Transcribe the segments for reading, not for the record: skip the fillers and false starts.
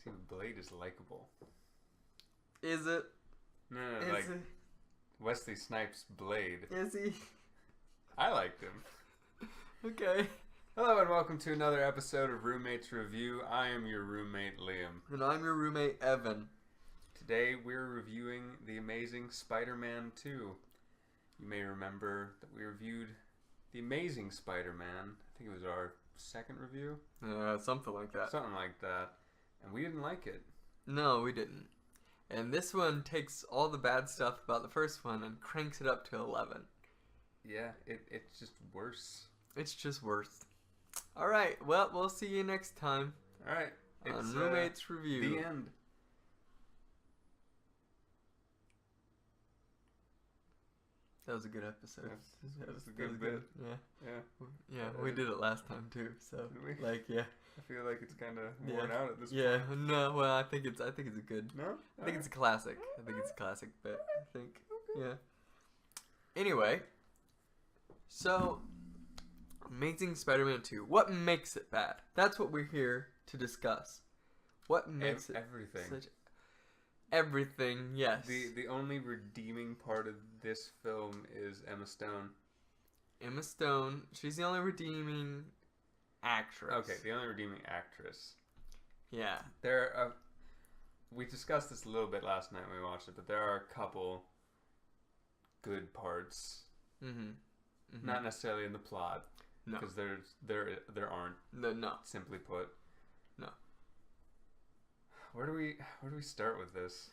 think Blade is likable. Is it? No, Is like he? Wesley Snipes' Blade. Is he? I liked him. Okay. Hello and welcome to another episode of Roommates Review. I am your roommate Liam. And I'm your roommate Evan. Today we're reviewing The Amazing Spider-Man 2. You may remember that we reviewed The Amazing Spider-Man. I think it was our second review. Something like that. Something like that. And we didn't like it. No, we didn't. And this one takes all the bad stuff about the first one and cranks it up to 11. Yeah, it's just worse. It's just worse. Alright, well, we'll see you next time. Alright. On Roommates Review. The end. That was a good episode. That was a good bit. Yeah, we did it last time too. So, Did we? yeah. I feel like it's kind of worn out at this point. Yeah, no, well, I think it's a good. No? I think it's a classic. I think it's a classic bit. I think. Yeah. Anyway, so Amazing Spider-Man 2. What makes it bad? That's what we're here to discuss. What makes it everything? Everything, yes. The only redeeming part of this film is Emma Stone. Emma Stone, she's the only redeeming actress. Okay, the only redeeming actress. Yeah. We discussed this a little bit last night when we watched it, but there are a couple good parts. Mm-hmm. Not necessarily in the plot. No. Because there aren't. No. Simply put. No. Where do we start with this?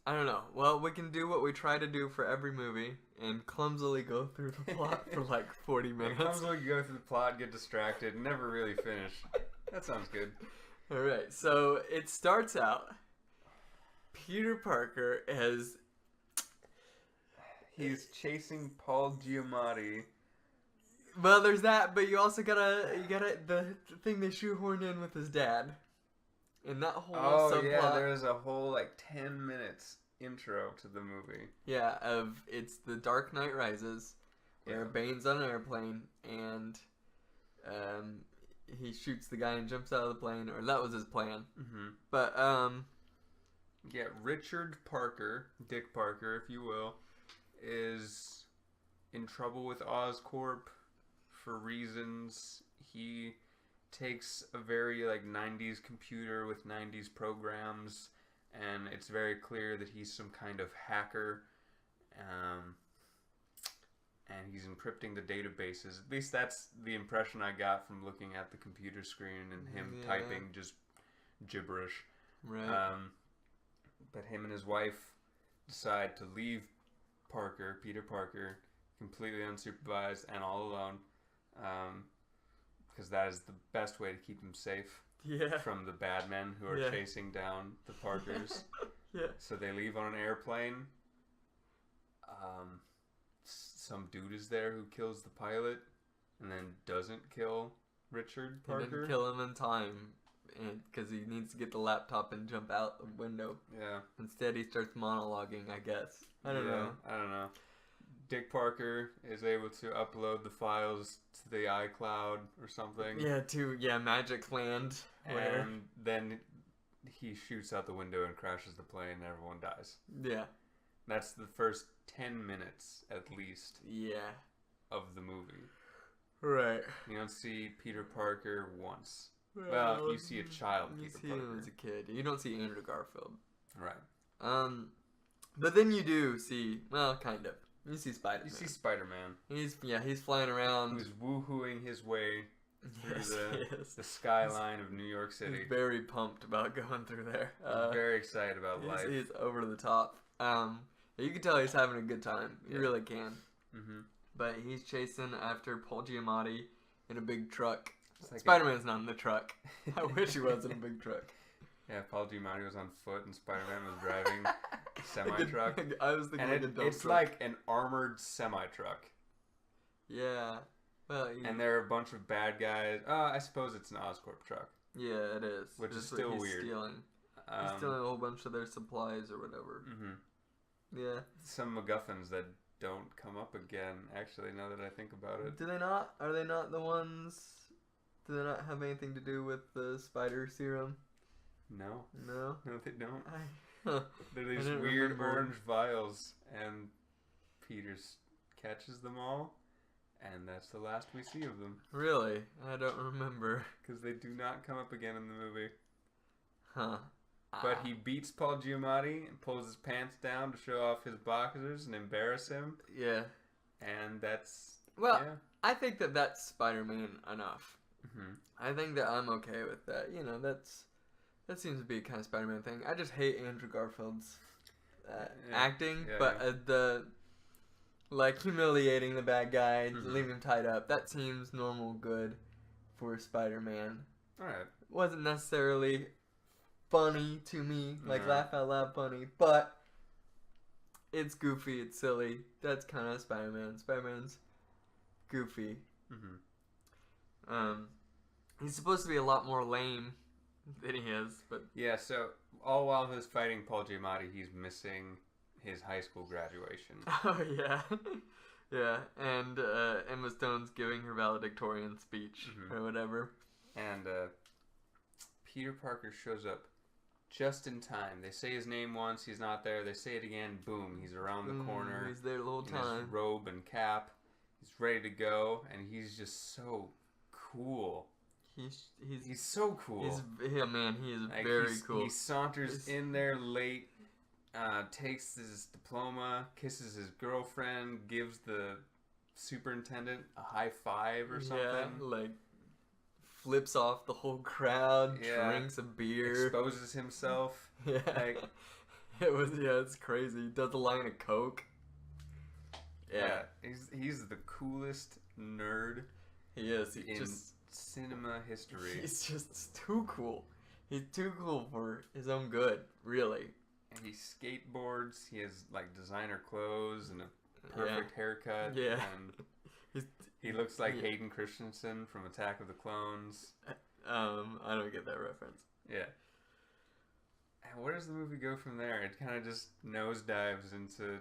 I don't know. Well, we can do what we try to do for every movie and clumsily go through the plot for like 40 minutes. Clumsily go through the plot, get distracted, and never really finish. That sounds good. Alright, so it starts out. Peter Parker He's chasing Paul Giamatti. Well, there's that, but you also gotta the thing they shoehorn in with his dad. And that whole subplot. Yeah, there's a whole 10 minutes intro to the movie. Yeah, it's The Dark Knight Rises, where Bane's on an airplane and he shoots the guy and jumps out of the plane, or that was his plan. Mm-hmm. But yeah, Richard Parker, Dick Parker, if you will, is in trouble with Oscorp for reasons. He takes a very 90s computer with 90s programs, and it's very clear that he's some kind of hacker, and he's encrypting the databases. At least that's the impression I got from looking at the computer screen and him typing just gibberish. Right. But him and his wife decide to leave Peter Parker, completely unsupervised and all alone, because that is the best way to keep him safe from the bad men who are chasing down the Parkers. Yeah. So they leave on an airplane. Some dude is there who kills the pilot and then doesn't kill Richard Parker. He didn't kill him in time because he needs to get the laptop and jump out the window. Yeah. Instead, he starts monologuing, I guess. I don't know. Dick Parker is able to upload the files to the iCloud or something. Yeah, to Magic Land. And then he shoots out the window and crashes the plane and everyone dies. Yeah. That's the first 10 minutes, at least, of the movie. Right. You don't see Peter Parker once. Well, you see a child Peter Parker. You see him as a kid. You don't see Andrew Garfield. Right. But then you do see, well, kind of. You see Spider-Man. You see Spider-Man. He's flying around. Who's woohooing his way through the skyline of New York City. He's very pumped about going through there. Very excited about life. He's over the top. You can tell he's having a good time. You really can. Mm-hmm. But he's chasing after Paul Giamatti in a big truck. Spider-Man's not in the truck. I wish he was in a big truck. Yeah, Paul Giamatti was on foot and Spider-Man was driving a semi-truck. I was thinking and it's truck. like an armored semi-truck. Yeah. Well, and there are a bunch of bad guys. I suppose it's an Oscorp truck. Yeah, it is. Which is still weird. He's stealing a whole bunch of their supplies or whatever. Mm-hmm. Yeah. Some MacGuffins that don't come up again, actually, now that I think about it. Do they not? Are they not the ones... Do they not have anything to do with the spider serum? No. No? No, they don't. Huh. They're I these didn't weird remember. orange vials, and Peter catches them all, and that's the last we see of them. Really? I don't remember. Because they do not come up again in the movie. Huh. But he beats Paul Giamatti and pulls his pants down to show off his boxers and embarrass him. Yeah. And that's... Well, yeah. I think that that's Spider-Man enough. Mm-hmm. I think that I'm okay with that. You know, that seems to be a kind of Spider-Man thing. I just hate Andrew Garfield's acting, but the like humiliating the bad guy, leaving him tied up, that seems normal good for Spider-Man. Alright. Wasn't necessarily funny to me, like laugh out loud funny, but it's goofy, it's silly. That's kind of Spider-Man. Spider-Man's goofy. Mm-hmm. He's supposed to be a lot more lame than he is, but yeah. So all while he's fighting Paul Giamatti, he's missing his high school graduation. oh yeah, yeah, and Emma Stone's giving her valedictorian speech or whatever, and Peter Parker shows up just in time. They say his name once, he's not there. They say it again, boom, he's around the corner. He's there the whole time. In his robe and cap. He's ready to go, and he's just so cool. He's so cool. Yeah, man, he is like, very cool. He saunters in there late, takes his diploma, kisses his girlfriend, gives the superintendent a high five or something. Yeah, like flips off the whole crowd, drinks a beer, exposes himself. Yeah, like, it's crazy. Does a line of coke. Yeah, he's the coolest nerd. He is. In cinema history. He's just too cool. He's too cool for his own good, really. And he skateboards. He has like designer clothes and a perfect haircut. Yeah. And he looks like Hayden Christensen from Attack of the Clones. I don't get that reference. Yeah. And where does the movie go from there? It kind of just nosedives into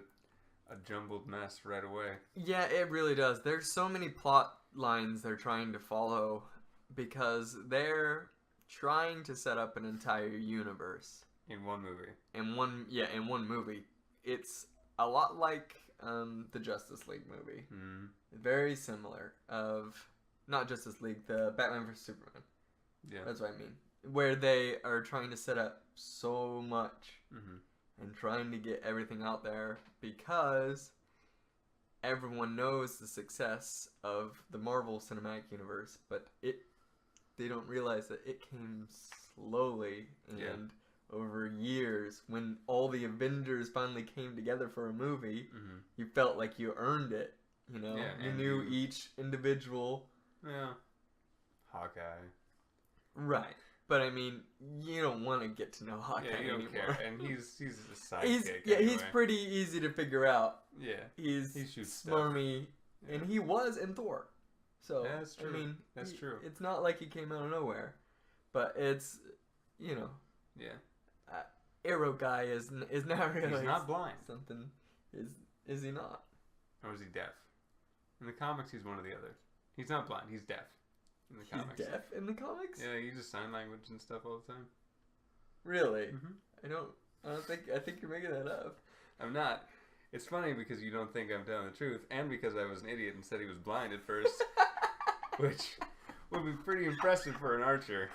a jumbled mess right away. Yeah, it really does. There's so many plot lines they're trying to follow because they're trying to set up an entire universe in one movie. In one movie. It's a lot like the Justice League movie. Mm. Very similar. Not Justice League, the Batman vs Superman. Yeah, that's what I mean. Where they are trying to set up so much. And trying to get everything out there because everyone knows the success of the Marvel Cinematic Universe, but they don't realize that it came slowly and over years. When all the Avengers finally came together for a movie, you felt like you earned it. You know, you knew each individual. Yeah, Hawkeye. Right. But I mean, you don't want to get to know Hawkeye anymore. Yeah, you don't care. And he's a sidekick. He's pretty easy to figure out. Yeah, he shoots smarmy, and he was in Thor. So that's true. I mean, that's true. It's not like he came out of nowhere, but it's Arrow guy is not really. He's not blind. Something is he not? Or is he deaf? In the comics, he's one or the other. He's not blind. He's deaf. In the comics. He's deaf in the comics? Yeah, he uses sign language and stuff all the time. Really? I think you're making that up. I'm not. It's funny because you don't think I'm telling the truth, and because I was an idiot and said he was blind at first, which would be pretty impressive for an archer.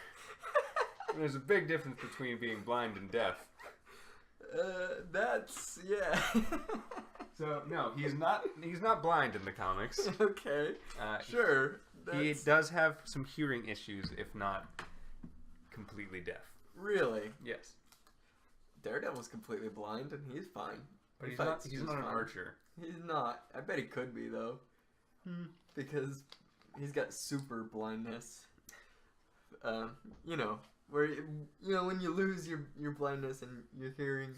And there's a big difference between being blind and deaf. So no, he's not blind in the comics. Okay. Sure. He does have some hearing issues, if not completely deaf. Really? Yes. Daredevil's completely blind, and he's fine. But he's not an archer. He's not. I bet he could be, though. Because he's got super blindness. Where when you lose your blindness and your hearing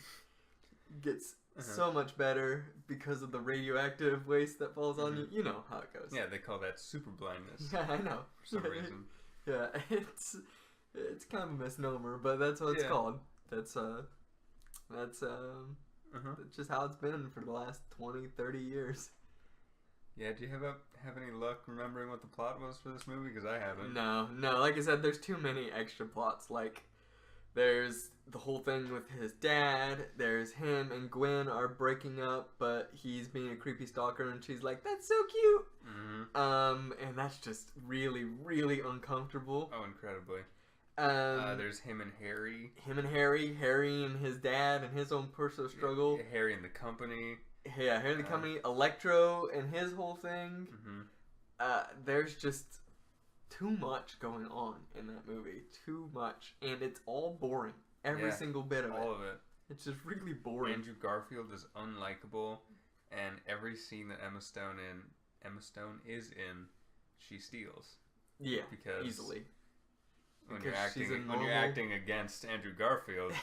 gets so much better because of the radioactive waste that falls on you. You know how it goes. Yeah, they call that super blindness. Yeah, I know. For some reason. Yeah, it's kind of a misnomer, but that's what it's called. That's just how it's been for the last 20, 30 years. Yeah, do you have any luck remembering what the plot was for this movie? Because I haven't. No. Like I said, there's too many extra plots. Like, There's the whole thing with his dad. There's him and Gwen are breaking up, but he's being a creepy stalker, and she's like, "That's so cute." And that's just really, really uncomfortable. Oh, incredibly. There's him and Harry. Harry and his dad and his own personal struggle. Yeah, Harry and the company. Yeah, Harry and the company. Electro and his whole thing. There's just too much going on in that movie. Too much. And it's all boring. Every single bit of it. All of it. It's just really boring. Andrew Garfield is unlikable, and every scene that Emma Stone is in, she steals. Yeah, because easily. When you're acting against Andrew Garfield,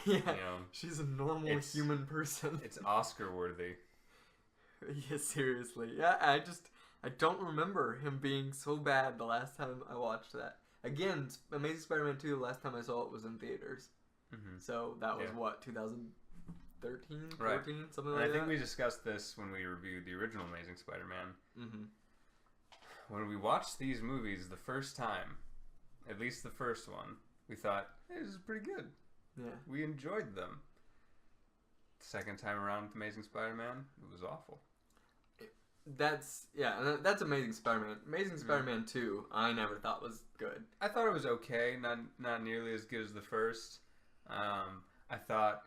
she's a normal human person. It's Oscar worthy. Yeah, seriously. Yeah, I don't remember him being so bad the last time I watched that. Again, Amazing Spider-Man 2, the last time I saw it was in theaters. So that was what, 2013, 14, right. Something like that? I think we discussed this when we reviewed the original Amazing Spider-Man. When we watched these movies the first time, at least the first one, we thought, hey, this is pretty good. Yeah. We enjoyed them. The second time around with Amazing Spider-Man, it was awful. That's Amazing Spider-Man. Amazing Spider-Man 2, I never thought was good. I thought it was okay, not nearly as good as the first. I thought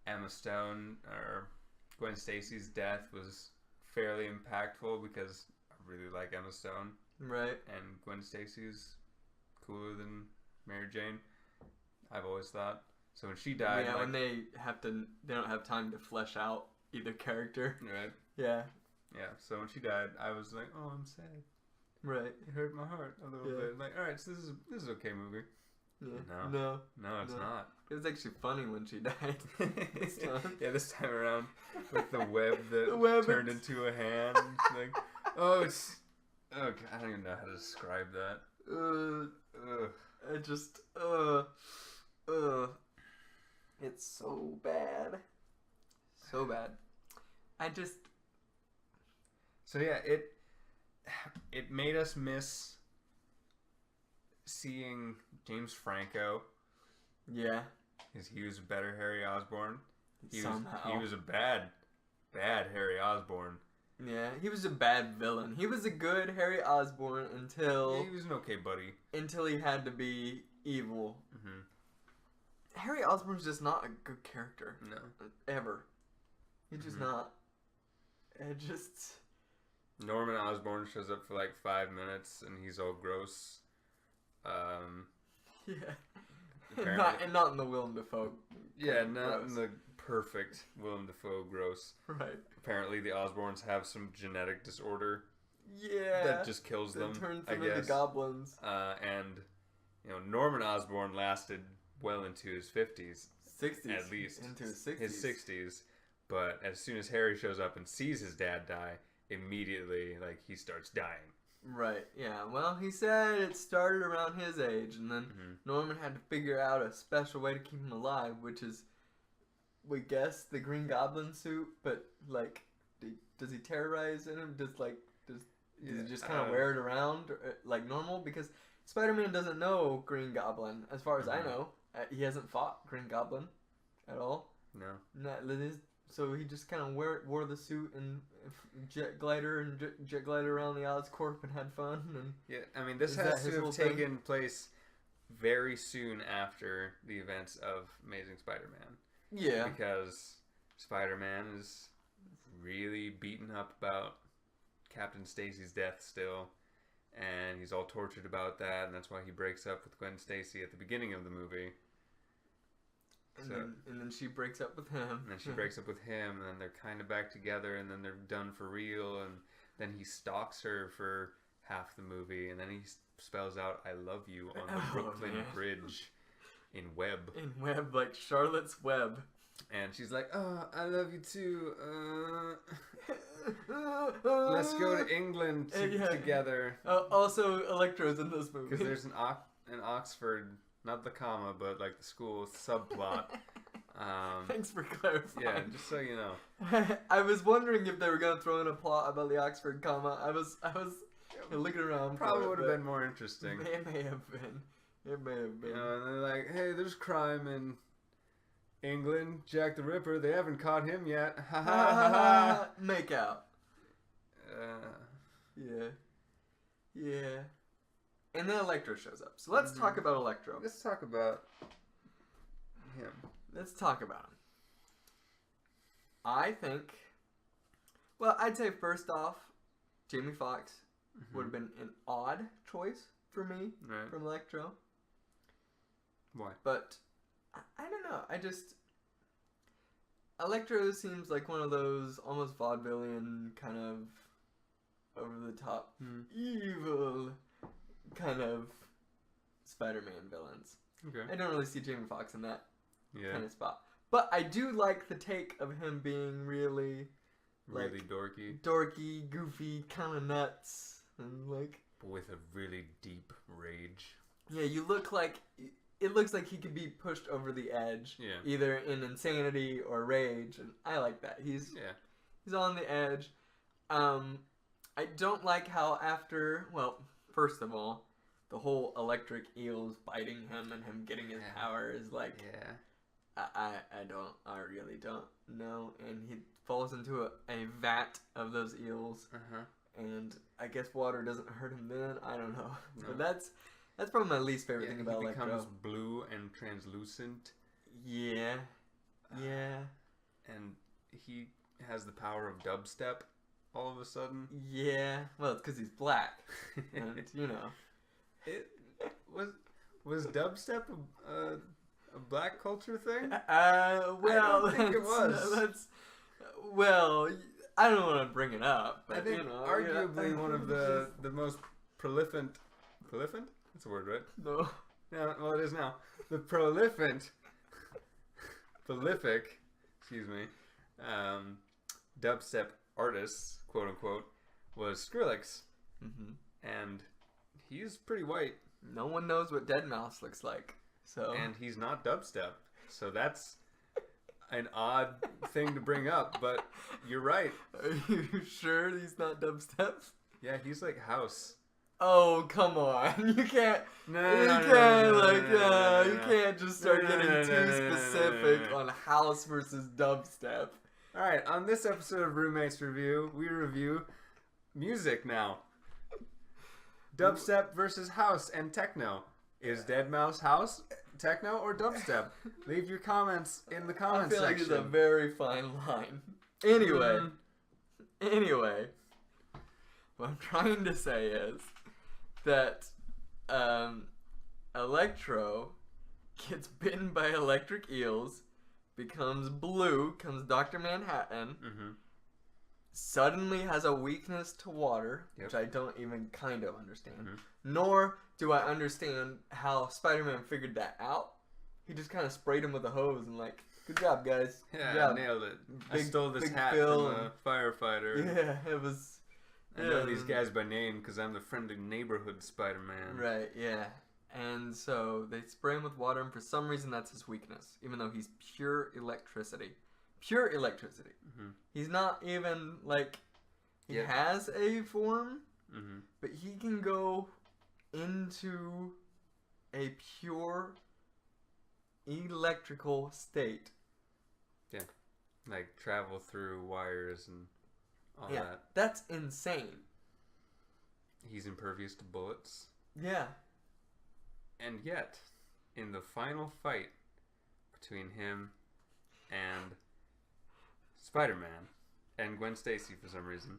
Emma Stone, or Gwen Stacy's death, was fairly impactful because I really like Emma Stone. Right. And Gwen Stacy's cooler than Mary Jane, I've always thought. So when she died... Yeah, when they don't have time to flesh out either character. Right. Yeah. Yeah, so when she died, I was like, oh, I'm sad. Right. It hurt my heart a little bit. Like, alright, so this is okay movie. Yeah. No, it's not. It was actually funny when she died. This time. Yeah, this time around with the web that turned into a hand. Like, oh, it's... Oh, God, I don't even know how to describe that. It's so bad. So bad. So yeah, it made us miss seeing James Franco. Yeah. Because he was a better Harry Osborn. He Somehow. was a bad Harry Osborn. Yeah, he was a bad villain. He was a good Harry Osborn until... he was an okay buddy. Until he had to be evil. Harry Osborn's just not a good character. No. Ever. He's just not. Norman Osborn shows up for like 5 minutes and he's all gross. Yeah. And not in the Willem Dafoe. Yeah, not in the perfect Willem Dafoe gross. Right. Apparently the Osborns have some genetic disorder. Yeah. That just kills them, turns I them guess. into goblins. And, Norman Osborn lasted well into his 50s. 60s. At least. Into his 60s. His 60s. But as soon as Harry shows up and sees his dad die, immediately, he starts dying. Right, yeah. Well, he said it started around his age, and then Norman had to figure out a special way to keep him alive, which is, we guess, the Green Goblin suit, but, does he terrorize in him? Does he just kind of wear it around, like normal? Because Spider-Man doesn't know Green Goblin, as far as I know. He hasn't fought Green Goblin at all. No. So he just kind of wore the suit and jet glider around the Oscorp and had fun. And yeah, I mean, this has to have taken place very soon after the events of Amazing Spider-Man. Yeah. Because Spider-Man is really beaten up about Captain Stacy's death still. And he's all tortured about that, and that's why he breaks up with Gwen Stacy at the beginning of the movie. And then she breaks up with him. And then she breaks up with him, and then they're kind of back together, and then they're done for real, and then he stalks her for half the movie, and then he spells out "I love you" on the Brooklyn Bridge in Web. In Web, like Charlotte's Web. And she's like, "Oh, I love you too. Let's go to England together." Also, Electro's in this movie. Because there's an Oxford, not the comma, but the school subplot. Thanks for clarifying. Yeah, just so you know. I was wondering if they were gonna throw in a plot about the Oxford comma. I was looking around. Probably would have been more interesting. It may have been. And they're like, "Hey, there's crime in England, Jack the Ripper, they haven't caught him yet. Ha ha Ha ha ha. Make out. Uh, Yeah. Yeah. And then Electro shows up. So let's talk about Electro. let's talk about him. Let's talk about him. I think, well, I'd say first off, Jamie Foxx would have been an odd choice for me Right. from Electro. Why? But I don't know. Electro seems like one of those almost vaudevillian kind of over the top evil kind of Spider-Man villains. Okay. I don't really see Jamie Foxx in that Yeah. kind of spot. But I do like the take of him being really Really dorky. dorky, goofy, kind of nuts, and like, With a really deep rage. yeah, you look like, it looks like he could be pushed over the edge, Yeah. either in insanity or rage, and I like that. He's on the edge. I don't like how after, well, first of all, the whole electric eels biting him and him getting his power is like, Yeah. I really don't know. And he falls into a vat of those eels, Uh-huh. and I guess water doesn't hurt him then. I don't know. No. But that's probably my least favorite Yeah, thing about he becomes Electro. blue and translucent, Yeah. Yeah. and he has the power of dubstep all of a sudden. Yeah. Well, it's because he's black. And, you know. It was dubstep a black culture thing? Well, I don't think it was. Well, I don't want to bring it up, but I think you know, arguably yeah. one of the most prolific. That's a word, right? No. Yeah, well, it is now. The prolific, excuse me, dubstep artists, quote unquote, was Skrillex, Mm-hmm. and he's pretty white, No one knows what Deadmau5 looks like, so. and he's not dubstep, so that's an odd thing to bring up. But you're right. Are you sure he's not dubstep? Yeah, he's like house. Oh, come on! You can't. No, You can't just start No, getting no, no, too no, no, no, specific no. on house versus dubstep. All right, on this episode of Roommates Review, we review music now. Dubstep versus house and techno. Is Deadmau5 house, techno, or dubstep? Leave your comments in the I comments feel like section. it's a very fine line. Anyway, what I'm trying to say is that Electro gets bitten by electric eels, becomes blue, becomes Dr. Manhattan, Mm-hmm. suddenly has a weakness to water, Yep. which I don't even kind of understand. Mhm. Nor do I understand how Spider-Man figured that out. He just kind of sprayed him with a hose and like, good job, guys. Good Yeah, job. nailed it. I Big- stole this Big hat Phil from a firefighter. Yeah, it was. I know these guys by name because I'm the friendly neighborhood Spider-Man. Right, yeah. And so they spray him with water, and for some reason that's his weakness, even though he's pure electricity. Pure electricity. Mm-hmm. He's not even, like, he Yeah. has a form, Mm-hmm. but he can go into a pure electrical state. Like travel through wires and all Yeah, that. that's insane. He's impervious to bullets. Yeah. And yet, in the final fight between him and Spider-Man and Gwen Stacy for some reason,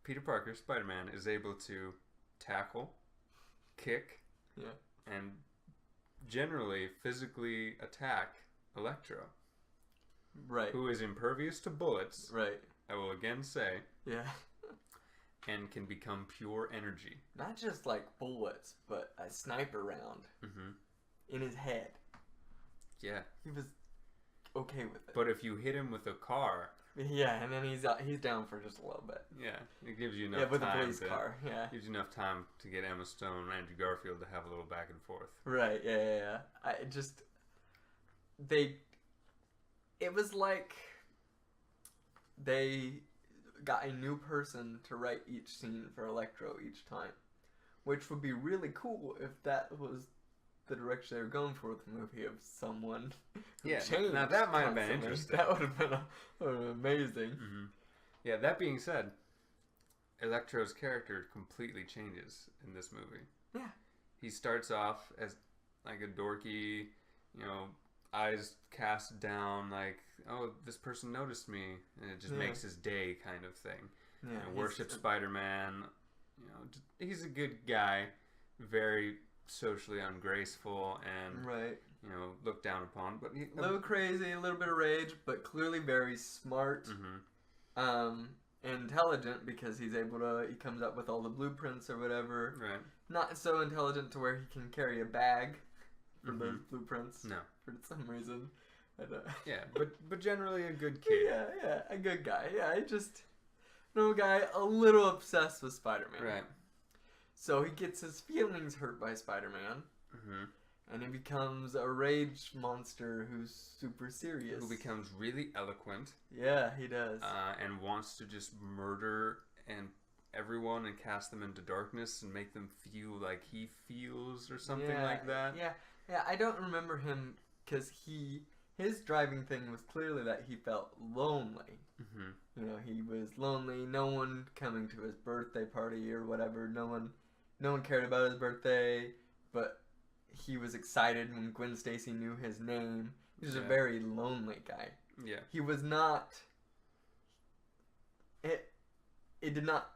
Peter Parker, Spider-Man, is able to tackle, kick, Yeah. and generally physically attack Electro, Right. who is impervious to bullets, Right. I will again say, Yeah. and can become pure energy. Not just like bullets, but a sniper round Mm-hmm. in his head. Yeah. He was okay with it. But if you hit him with a car, Yeah, and then he's down for just a little bit. yeah, it gives you enough Yeah, with a time police car. Yeah. gives you enough time to get Emma Stone and Andrew Garfield to have a little back and forth. Right. Yeah. I just it was like they got a new person to write each scene for Electro each time, which would be really cool if that was the direction they were going for with the movie of someone who Yeah, changed. now that might have been constantly. interesting. That would have been amazing. Mm-hmm. Yeah, that being said, Electro's character completely changes in this movie. Yeah. He starts off as like a dorky, eyes cast down, like, oh, this person noticed me, and it just makes his day kind of thing. Yeah, Worships Spider-Man. He's a good guy, very socially ungraceful, and right. Looked down upon. But A little crazy, a little bit of rage, but clearly very smart. Mm-hmm. Intelligent because he comes up with all the blueprints or whatever. Right. Not so intelligent to where he can carry a bag for Mm-hmm. those blueprints. No. For some reason. Yeah, but generally a good kid. Yeah, a good guy. Yeah, no guy, a little obsessed with Spider-Man. Right. So he gets his feelings hurt by Spider-Man. Mm-hmm. And he becomes a rage monster who's super serious. Who becomes really eloquent. Yeah, he does. And wants to just murder everyone and cast them into darkness and make them feel like he feels or something like that. Yeah, I don't remember him because his driving thing was clearly that he felt lonely. Mm-hmm. He was lonely. No one coming to his birthday party or whatever. No one cared about his birthday, but he was excited when Gwen Stacy knew his name. He was a very lonely guy. Yeah. He was not. It did not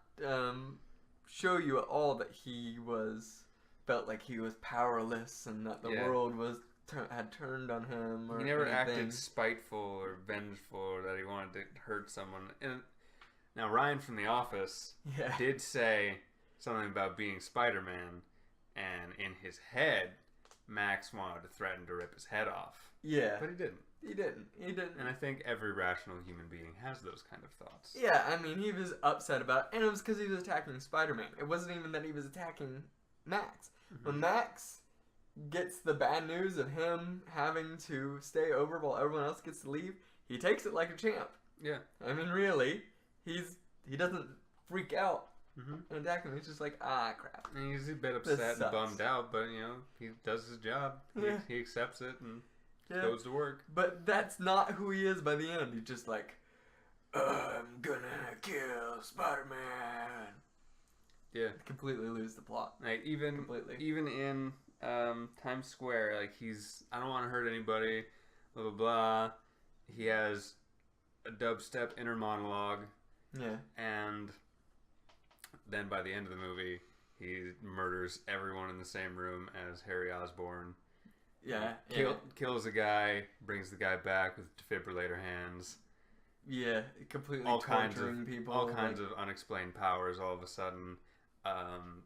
show you at all that he felt like he was powerless and that the world had turned on him. Or he never anything. acted spiteful or vengeful or that he wanted to hurt someone. And now Ryan from The Office did say something about being Spider-Man, and in his head, Max wanted to threaten to rip his head off. Yeah. But he didn't. He didn't. And I think every rational human being has those kind of thoughts. Yeah, I mean, he was upset about it, and it was because he was attacking Spider-Man. It wasn't even that he was attacking Max. Mm-hmm. When Max gets the bad news of him having to stay over while everyone else gets to leave, he takes it like a champ. Yeah. I mean, really, he doesn't freak out and attack him. He's just like, crap. And he's a bit upset and bummed out, but, he does his job. Yeah. He accepts it and goes to work. But that's not who he is by the end. He's just like, I'm gonna kill Spider-Man. Yeah. Completely lose the plot. Like, even in Times Square, like, I don't want to hurt anybody, blah, blah, blah. He has a dubstep inner monologue. Yeah. And then by the end of the movie, he murders everyone in the same room as Harry Osborn. Yeah. Kills a guy, brings the guy back with defibrillator hands. Yeah, completely torturing people. All kinds of unexplained powers all of a sudden. An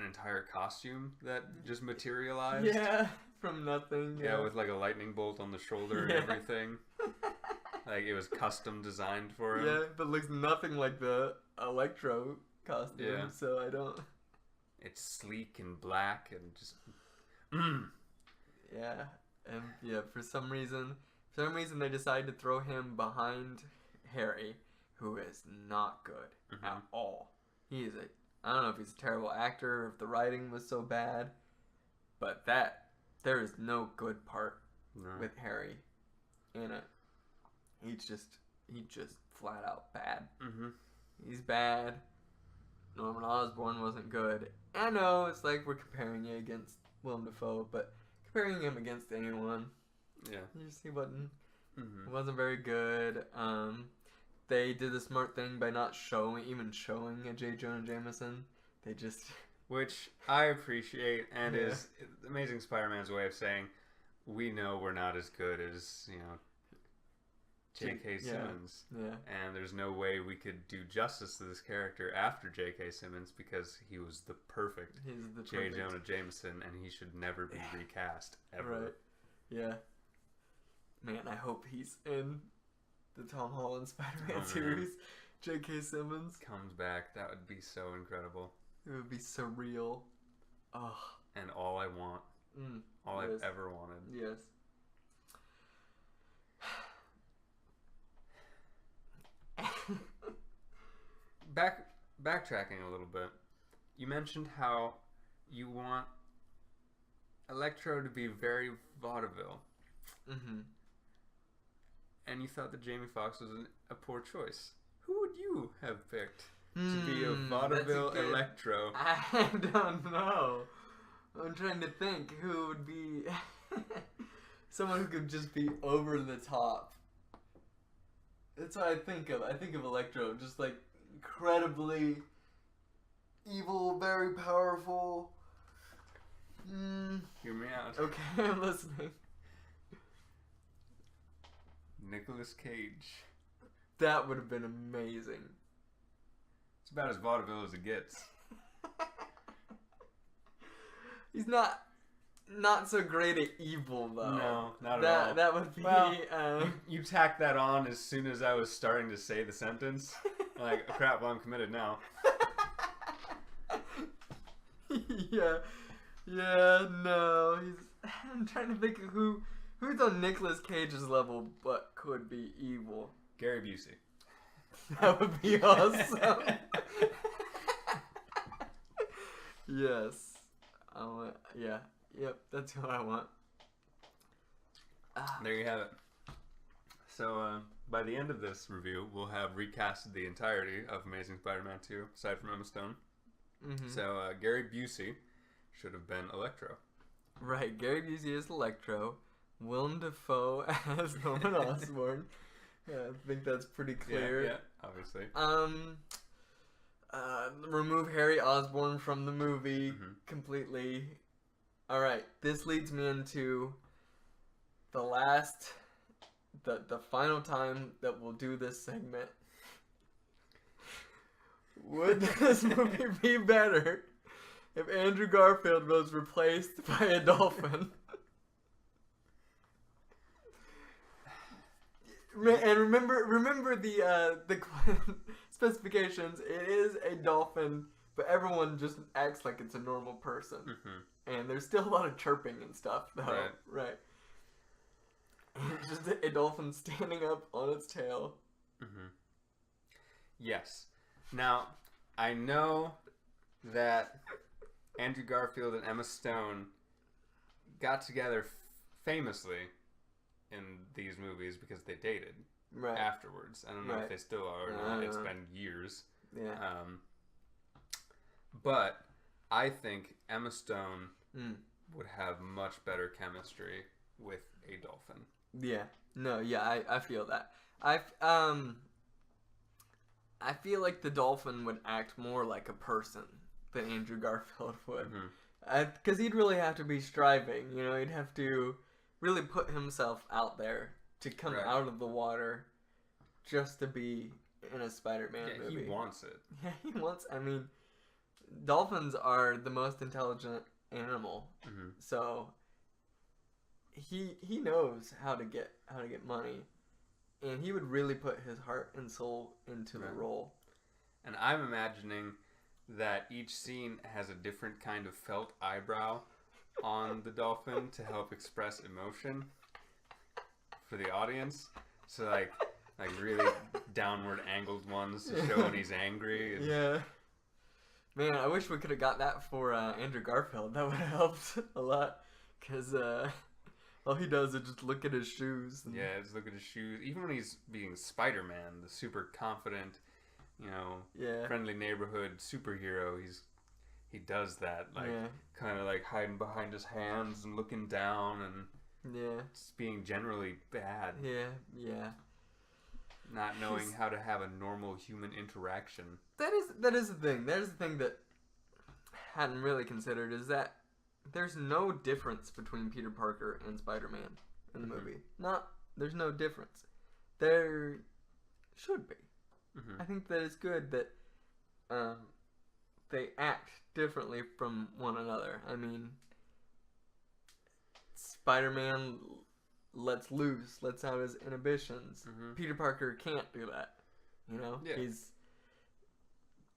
entire costume that just materialized. Yeah, from nothing. Yeah, with like a lightning bolt on the shoulder and everything. Like it was custom designed for him. Yeah, but looks nothing like the Electro costume, so I don't... It's sleek and black and just... Yeah, and for some reason they decide to throw him behind Harry, who is not good at all. I don't know if he's a terrible actor or if the writing was so bad, but there is no good part with Harry in it. He's just flat out bad. Mm-hmm. He's bad. Norman Osborn wasn't good. I know it's like we're comparing you against Willem Dafoe, but comparing him against anyone, he wasn't very good. They did the smart thing by not showing a J. Jonah Jameson. They just... Which I appreciate, and is Amazing Spider-Man's way of saying, we know we're not as good as, J.K. Simmons. Yeah. And there's no way we could do justice to this character after J.K. Simmons because he was the perfect J. Jonah Jameson, and he should never be recast, ever. Right. Yeah. Man, I hope he's in the Tom Holland Spider-Man series. J.K. Simmons comes back. That would be so incredible. It would be surreal. Oh. And all I want. All I've ever wanted. Yes. Backtracking a little bit. You mentioned how you want Electro to be very vaudeville. Mm-hmm. And you thought that Jamie Foxx was a poor choice. Who would you have picked to be a vaudeville Electro? I don't know. I'm trying to think who would be someone who could just be over the top. That's what I think of. I think of Electro, just like incredibly evil, very powerful. Hear me out. Okay, I'm listening. Nicolas Cage. That would have been amazing. It's about as vaudeville as it gets. He's not so great at evil though. No, not at all. That would be. Well, you tacked that on as soon as I was starting to say the sentence. Like, oh, crap, well, I'm committed now. Yeah, no. I'm trying to think of who's on Nicolas Cage's level but could be evil. Gary Busey. That would be awesome. Yes. Yep, that's who I want. There you have it. So, by the end of this review, we'll have recasted the entirety of Amazing Spider-Man 2, aside from Emma Stone. Mm-hmm. So, Gary Busey should have been Electro. Right, Gary Busey is Electro. Willem Dafoe as Norman Osborn. Yeah, I think that's pretty clear. Yeah, obviously. Remove Harry Osborn from the movie completely. Alright, this leads me into the final time that we'll do this segment. Would this movie be better if Andrew Garfield was replaced by a dolphin? And remember the specifications. It is a dolphin, but everyone just acts like it's a normal person. And there's still a lot of chirping and stuff, though. Right. And it's just a dolphin standing up on its tail. Yes. Now, I know that Andrew Garfield and Emma Stone got together famously in these movies because they dated afterwards. I don't know if they still are or not. It's been years. Yeah. But I think Emma Stone would have much better chemistry with a dolphin. Yeah. No, yeah, I feel that. I feel like the dolphin would act more like a person than Andrew Garfield would. Because he'd really have to be striving, you know, he'd have to really put himself out there to come out of the water just to be in a Spider-Man movie. He wants it. Yeah, he wants, I mean, dolphins are the most intelligent animal, so he knows how to get money, and he would really put his heart and soul into the role. And I'm imagining that each scene has a different kind of felt eyebrow on the dolphin to help express emotion for the audience. So like really downward angled ones to show when he's angry. Yeah. Man, I wish we could have got that for Andrew Garfield. That would have helped a lot. Because all he does is just look at his shoes. Yeah, just look at his shoes. Even when he's being Spider-Man, the super confident, you know, friendly neighborhood superhero, he does that. Like, kind of like hiding behind his hands and looking down and just being generally bad. Yeah. Not knowing how to have a normal human interaction. That is the thing. That is the thing that I hadn't really considered, is that there's no difference between Peter Parker and Spider-Man in the movie. There's no difference. There should be. I think that it's good that they act differently from one another. I mean, Spider-Man lets out his inhibitions. Peter Parker can't do that. You know? Yeah. He's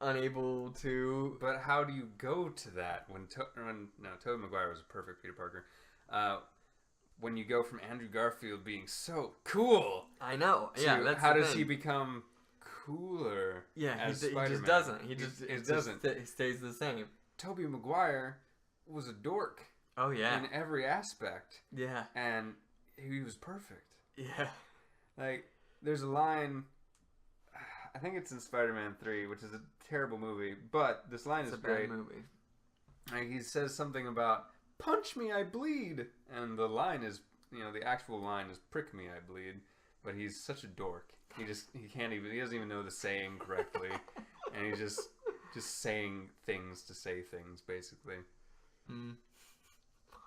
unable to... But how do you go to that when Tobey Maguire was a perfect Peter Parker. When you go from Andrew Garfield being so cool... I know. Yeah, that's how the does thing. he become cooler as he Spider-Man? just doesn't. He doesn't. He stays the same. Tobey Maguire was a dork. Oh yeah. in every aspect. Yeah. And he was perfect. Yeah. Like, there's a line, I think it's in Spider-Man 3, which is a terrible movie, but this line It's is a great. bad movie. Like, he says something about, punch me, I bleed. And the line is, the actual line is, prick me, I bleed. But he's such a dork. He doesn't even know the saying correctly. And he's just saying things to say things, basically.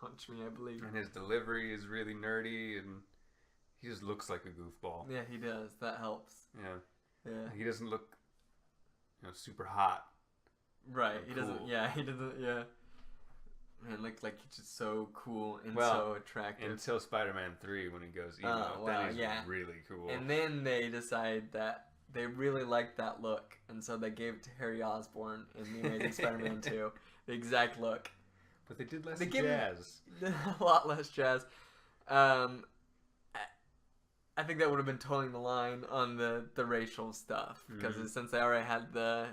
Punch me, I believe. And his delivery is really nerdy, and he just looks like a goofball. Yeah, he does. That helps. Yeah. Yeah. He doesn't look, super hot. Right. He Cool. doesn't. Yeah. He doesn't. Yeah. Man, look like he's just so cool and Well, so attractive. Until Spider-Man 3 when he goes emo. Then he's really cool. And then they decide that they really liked that look, and so they gave it to Harry Osborn in The Amazing Spider-Man 2. The exact look. But they did less They give jazz. A lot less jazz. I think that would have been towing the line on the racial stuff, because since they already had the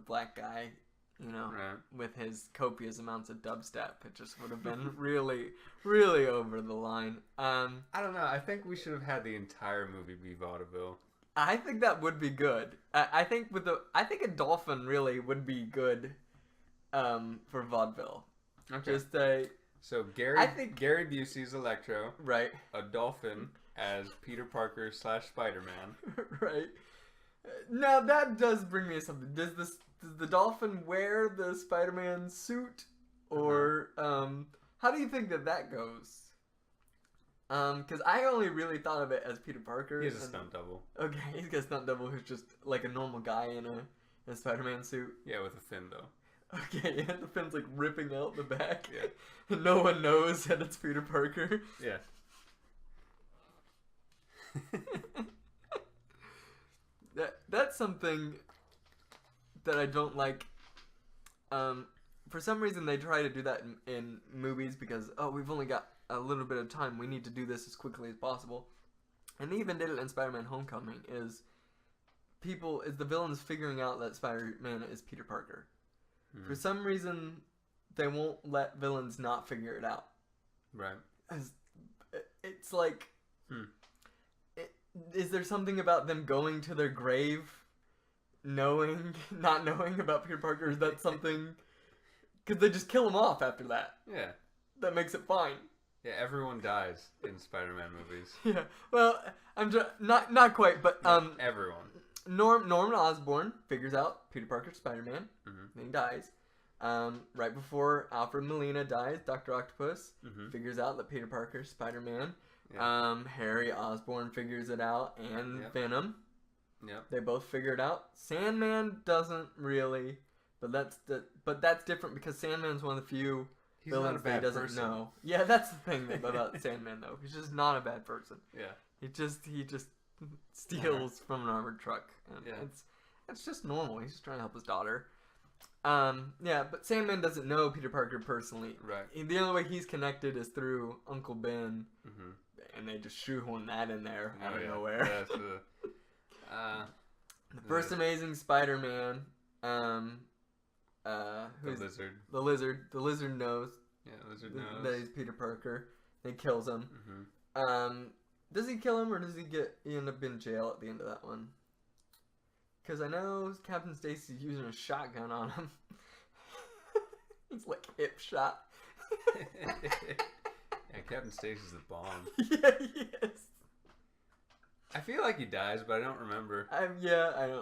black guy, Right. with his copious amounts of dubstep, it just would have been really, really over the line. I don't know. I think we should have had the entire movie be vaudeville. I think that would be good. I think a dolphin really would be good for vaudeville. Okay. So Gary Busey's Electro, Right. a dolphin as Peter Parker / Spider-Man. Right. Now that does bring me to something. Does the dolphin wear the Spider-Man suit, or how do you think that goes? Because I only really thought of it as Peter Parker. He's a stunt double. Okay, he's got a stunt double who's just like a normal guy in a Spider-Man suit. Yeah, with a fin though. Okay, and the fin's like ripping out the back. Yeah. And no one knows that it's Peter Parker. Yeah. That's something that I don't like. For some reason, they try to do that in movies because, we've only got a little bit of time. We need to do this as quickly as possible. And they even did it in Spider-Man Homecoming, is the villains figuring out that Spider-Man is Peter Parker. For some reason, they won't let villains not figure it out. Right. It's like... Is there something about them going to their grave not knowing about Peter Parker? Is that something... Because they just kill him off after that. Yeah. That makes it fine. Yeah, everyone dies in Spider-Man movies. Yeah, well, I'm just... Not quite, but... Everyone. Norman Osborn figures out Peter Parker's Spider-Man. Then he dies. Right before Alfred Molina dies, Dr. Octopus figures out that Peter Parker's Spider-Man. Yeah. Harry Osborn figures it out, and Venom. Yep. They both figure it out. Sandman doesn't really, but that's different because Sandman's one of the few villains that he doesn't know. Yeah, that's the thing about Sandman though. He's just not a bad person. Yeah. He just steals from an armored truck. And it's just normal. He's just trying to help his daughter. But Sandman doesn't know Peter Parker personally. Right. The only way he's connected is through Uncle Ben. And they just shoehorn that in there out of nowhere. That's the first Amazing Spider-Man. The lizard. The lizard. The lizard knows. Yeah, the lizard knows that he's Peter Parker. He kills him. Does he kill him, or does he end up in jail at the end of that one? Because I know Captain Stacy's using a shotgun on him. He's like hip shot. Yeah, Captain Stacy's the bomb. Yeah, he is. I feel like he dies, but I don't remember. I don't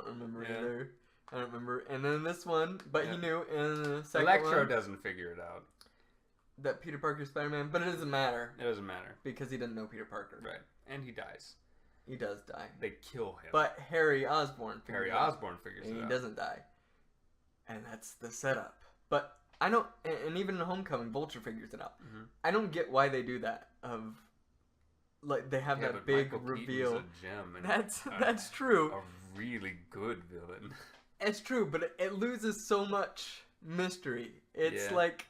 remember either. I don't remember. And then this one, but he knew in the second Electro one doesn't figure it out. that Peter Parker's Spider-Man, but it doesn't matter. It doesn't matter. Because he didn't know Peter Parker. Right. And he dies. He does die. They kill him. But Harry Osborn figures it out. And he doesn't die. And that's the setup. But I don't, and even in Homecoming, Vulture figures it out. I don't get why they do that. Like, they have that big Michael reveal. Keaton's a gem, and that's true. A really good villain. It's true, but it loses so much mystery. It's like,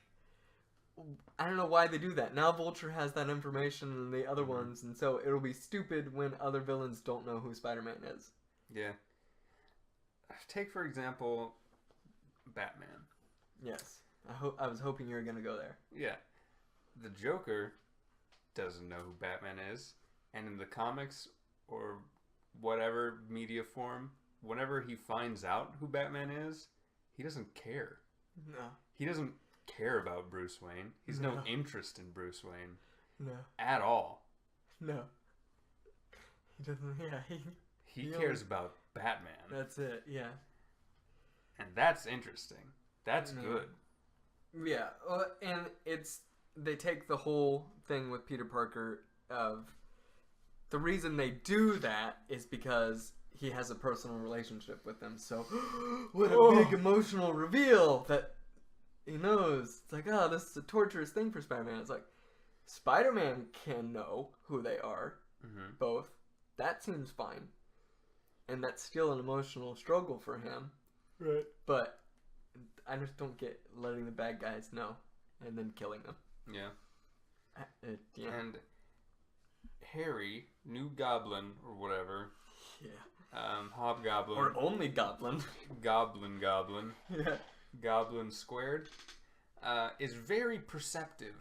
I don't know why they do that. Now Vulture has that information and the other ones, and so it'll be stupid when other villains don't know who Spider-Man is. Yeah. Take, for example, Batman. Yes. I was hoping you were going to go there. Yeah. the Joker doesn't know who Batman is, and in the comics or whatever media form, whenever he finds out who Batman is, he doesn't care. No. He doesn't care about Bruce Wayne. He's no interest in Bruce Wayne. No. At all. No. He doesn't. Yeah. He cares about Batman. That's it. Yeah. And that's interesting. That's good. Yeah. And they take the whole thing with Peter Parker of the reason they do that is because he has a personal relationship with them. So what a big emotional reveal that he knows. It's like, oh, this is a torturous thing for Spider-Man. It's like, Spider-Man can know who they are, both. That seems fine. And that's still an emotional struggle for him. Right. But I just don't get letting the bad guys know and then killing them. Yeah. Yeah. And Harry, new Goblin or whatever. Yeah. Hobgoblin. Or only Goblin. Goblin. Yeah. Goblin squared. Is very perceptive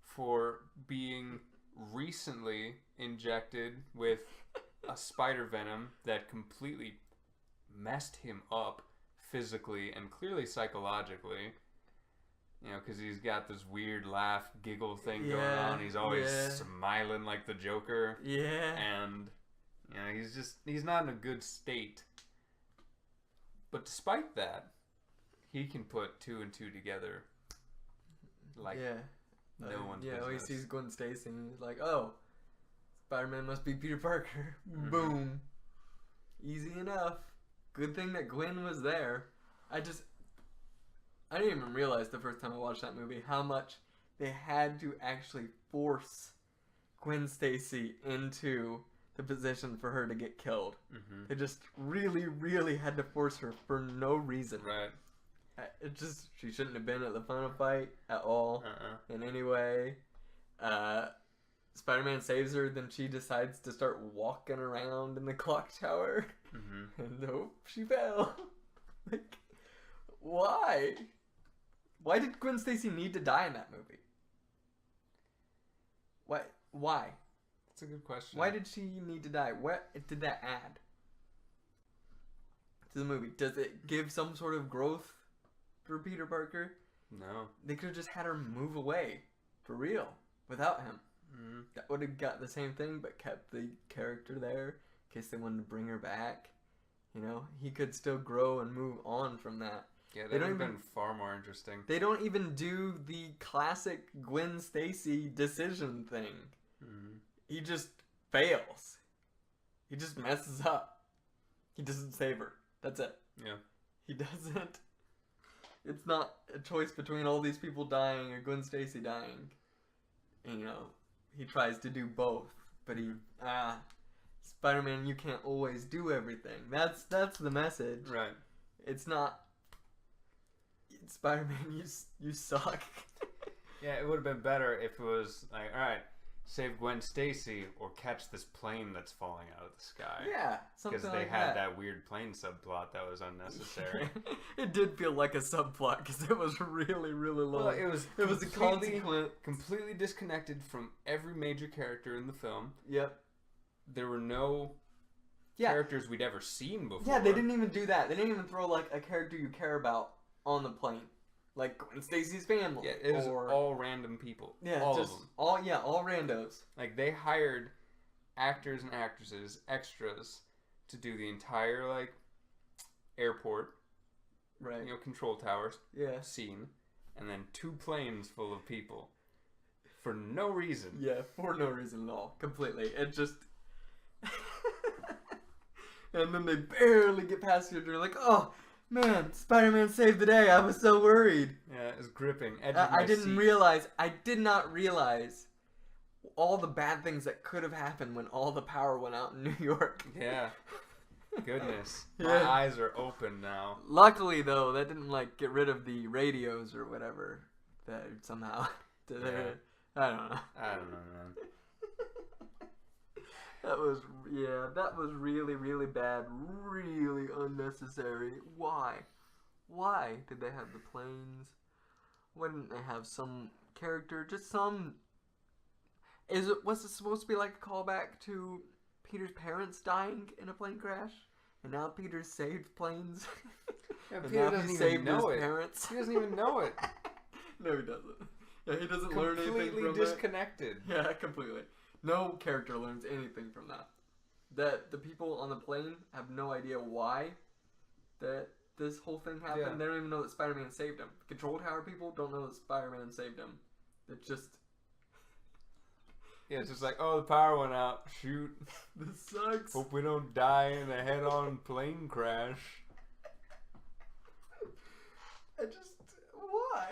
for being recently injected with a spider venom that completely messed him up physically and clearly psychologically. You know, because he's got this weird laugh, giggle thing going on. He's always smiling like the Joker. Yeah. And, you know, he's not in a good state. But despite that, he can put 2 and 2 together like no one's business. Yeah, he sees Gwen Stacy and he's like, oh, Spider-Man must be Peter Parker. Boom. Easy enough. Good thing that Gwen was there. I didn't even realize the first time I watched that movie how much they had to actually force Gwen Stacy into the position for her to get killed. They just really, really had to force her for no reason. Right. She shouldn't have been at the final fight at all in any way. Spider-Man saves her, then she decides to start walking around in the clock tower. And nope, she fell. Like, why? Why did Gwen Stacy need to die in that movie? Why? That's a good question. Why did she need to die? What did that add to the movie? Does it give some sort of growth for Peter Parker? No. They could have just had her move away, for real, without him. That would have got the same thing, but kept the character there in case they wanted to bring her back. You know, he could still grow and move on from that. Yeah, that would have been far more interesting. They don't even do the classic Gwen Stacy decision thing. He just fails. He just messes up. He doesn't save her. That's it. Yeah. He doesn't. It's not a choice between all these people dying or Gwen Stacy dying. And, you know, he tries to do both. But Spider-Man, you can't always do everything. That's the message. Right. It's not, Spider-Man, you suck. Yeah, it would have been better if it was like, alright, save Gwen Stacy or catch this plane that's falling out of the sky. Yeah, something like that. Because they had that weird plane subplot that was unnecessary. It did feel like a subplot because it was really, really long. Well, it was a consequence. Completely disconnected from every major character in the film. Yep. There were no characters we'd ever seen before. Yeah, they didn't even do that. They didn't even throw like a character you care about on the plane. Like Gwen Stacy's family. Yeah, it was all random people. Yeah, all of them. All randos. Like they hired actors and actresses, extras, to do the entire like airport, right? You know, control towers, scene, and then 2 planes full of people for no reason. Yeah, for no reason at all. Completely. It just. And then they barely get past here. They're like, oh. Man, Spider-Man saved the day. I was so worried. Yeah, it was gripping. I did not realize all the bad things that could have happened when all the power went out in New York. Yeah. Goodness. My eyes are open now. Luckily, though, that didn't, like, get rid of the radios or whatever. That somehow. I don't know. I don't know, man. That was really, really bad. Really unnecessary. Why? Why did they have the planes? Why didn't they have some character. Just some. Was it supposed to be like a callback to Peter's parents dying in a plane crash? And now Peter saved planes. Yeah, and Peter now doesn't he even saved know his it. parents. He doesn't even know it. No, he doesn't. Yeah, he doesn't learn anything Completely from disconnected. it. Yeah, completely. No character learns anything from that. That the people on the plane have no idea why that this whole thing happened. Yeah. They don't even know that Spider-Man saved him. Control Tower people don't know that Spider-Man saved him. It's just... Yeah, it's just like, oh, the power went out. Shoot. This sucks. Hope we don't die in a head-on plane crash. Why?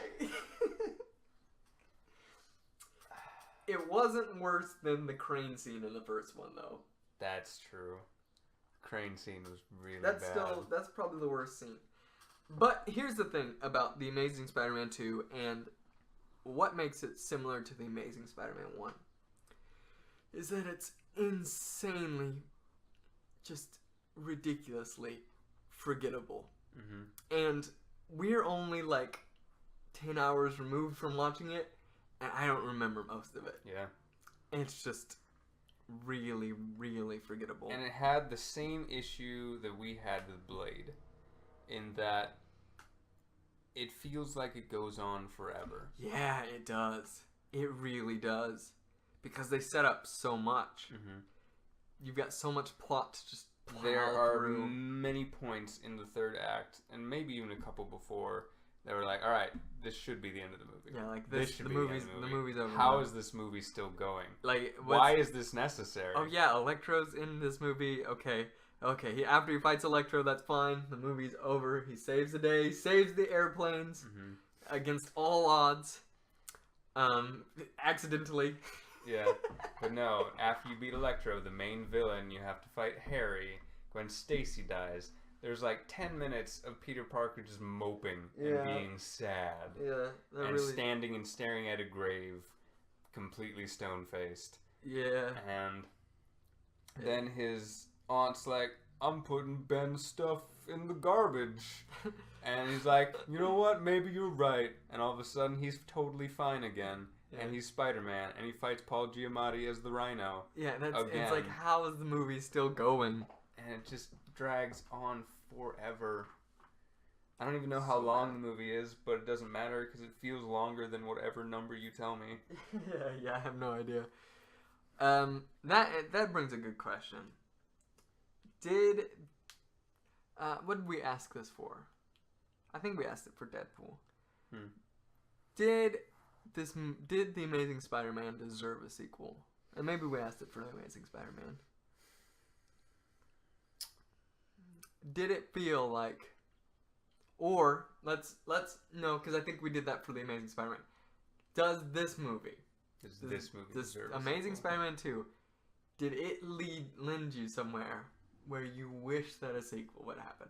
It wasn't worse than the crane scene in the first one, though. That's true. Crane scene was really That's bad. that's probably the worst scene. But here's the thing about The Amazing Spider-Man 2 and what makes it similar to The Amazing Spider-Man 1 is that it's insanely, just ridiculously forgettable. Mm-hmm. And we're only like 10 hours removed from watching it, and I don't remember most of it. Yeah. It's just really, really forgettable. And it had the same issue that we had with Blade, in that it feels like it goes on forever. Yeah, it does. It really does. Because they set up so much. Mm-hmm. You've got so much plot to just plow There are through. many points in the third act, and maybe even a couple before, that were like, all right, this should be the end of the movie. Yeah, like This this should the be the end movie's of the movie. movie's over. How now. is this movie still going? Like Why is this necessary? Oh yeah, Electro's in this movie. Okay. After he fights Electro, that's fine. The movie's over. He saves the day, saves the airplanes Mm-hmm. against all odds. Accidentally. Yeah, but no, after you beat Electro, the main villain, you have to fight Harry. When Stacy dies, there's like 10 minutes of Peter Parker just moping and being sad. Yeah, and standing and staring at a grave, completely stone-faced. Yeah. And then his aunt's like, I'm putting Ben's stuff in the garbage. And he's like, you know what, maybe you're right. And all of a sudden, he's totally fine again. Yeah. And he's Spider-Man, and he fights Paul Giamatti as the Rhino. Yeah, again. It's like, how is the movie still going? And it just drags on forever. I don't even know how long the movie is, but it doesn't matter because it feels longer than whatever number you tell me. Yeah, I have no idea. That brings a good question. What did we ask this for? I think we asked it for Deadpool. Did The Amazing Spider-Man deserve a sequel? And maybe we asked it for The Amazing Spider-Man. Did it feel like, or let's no, because I think we did that for The Amazing Spider-Man. Does this movie, This deserve a Amazing sequel? Spider-Man 2, did it lend you somewhere where you wish that a sequel would happen?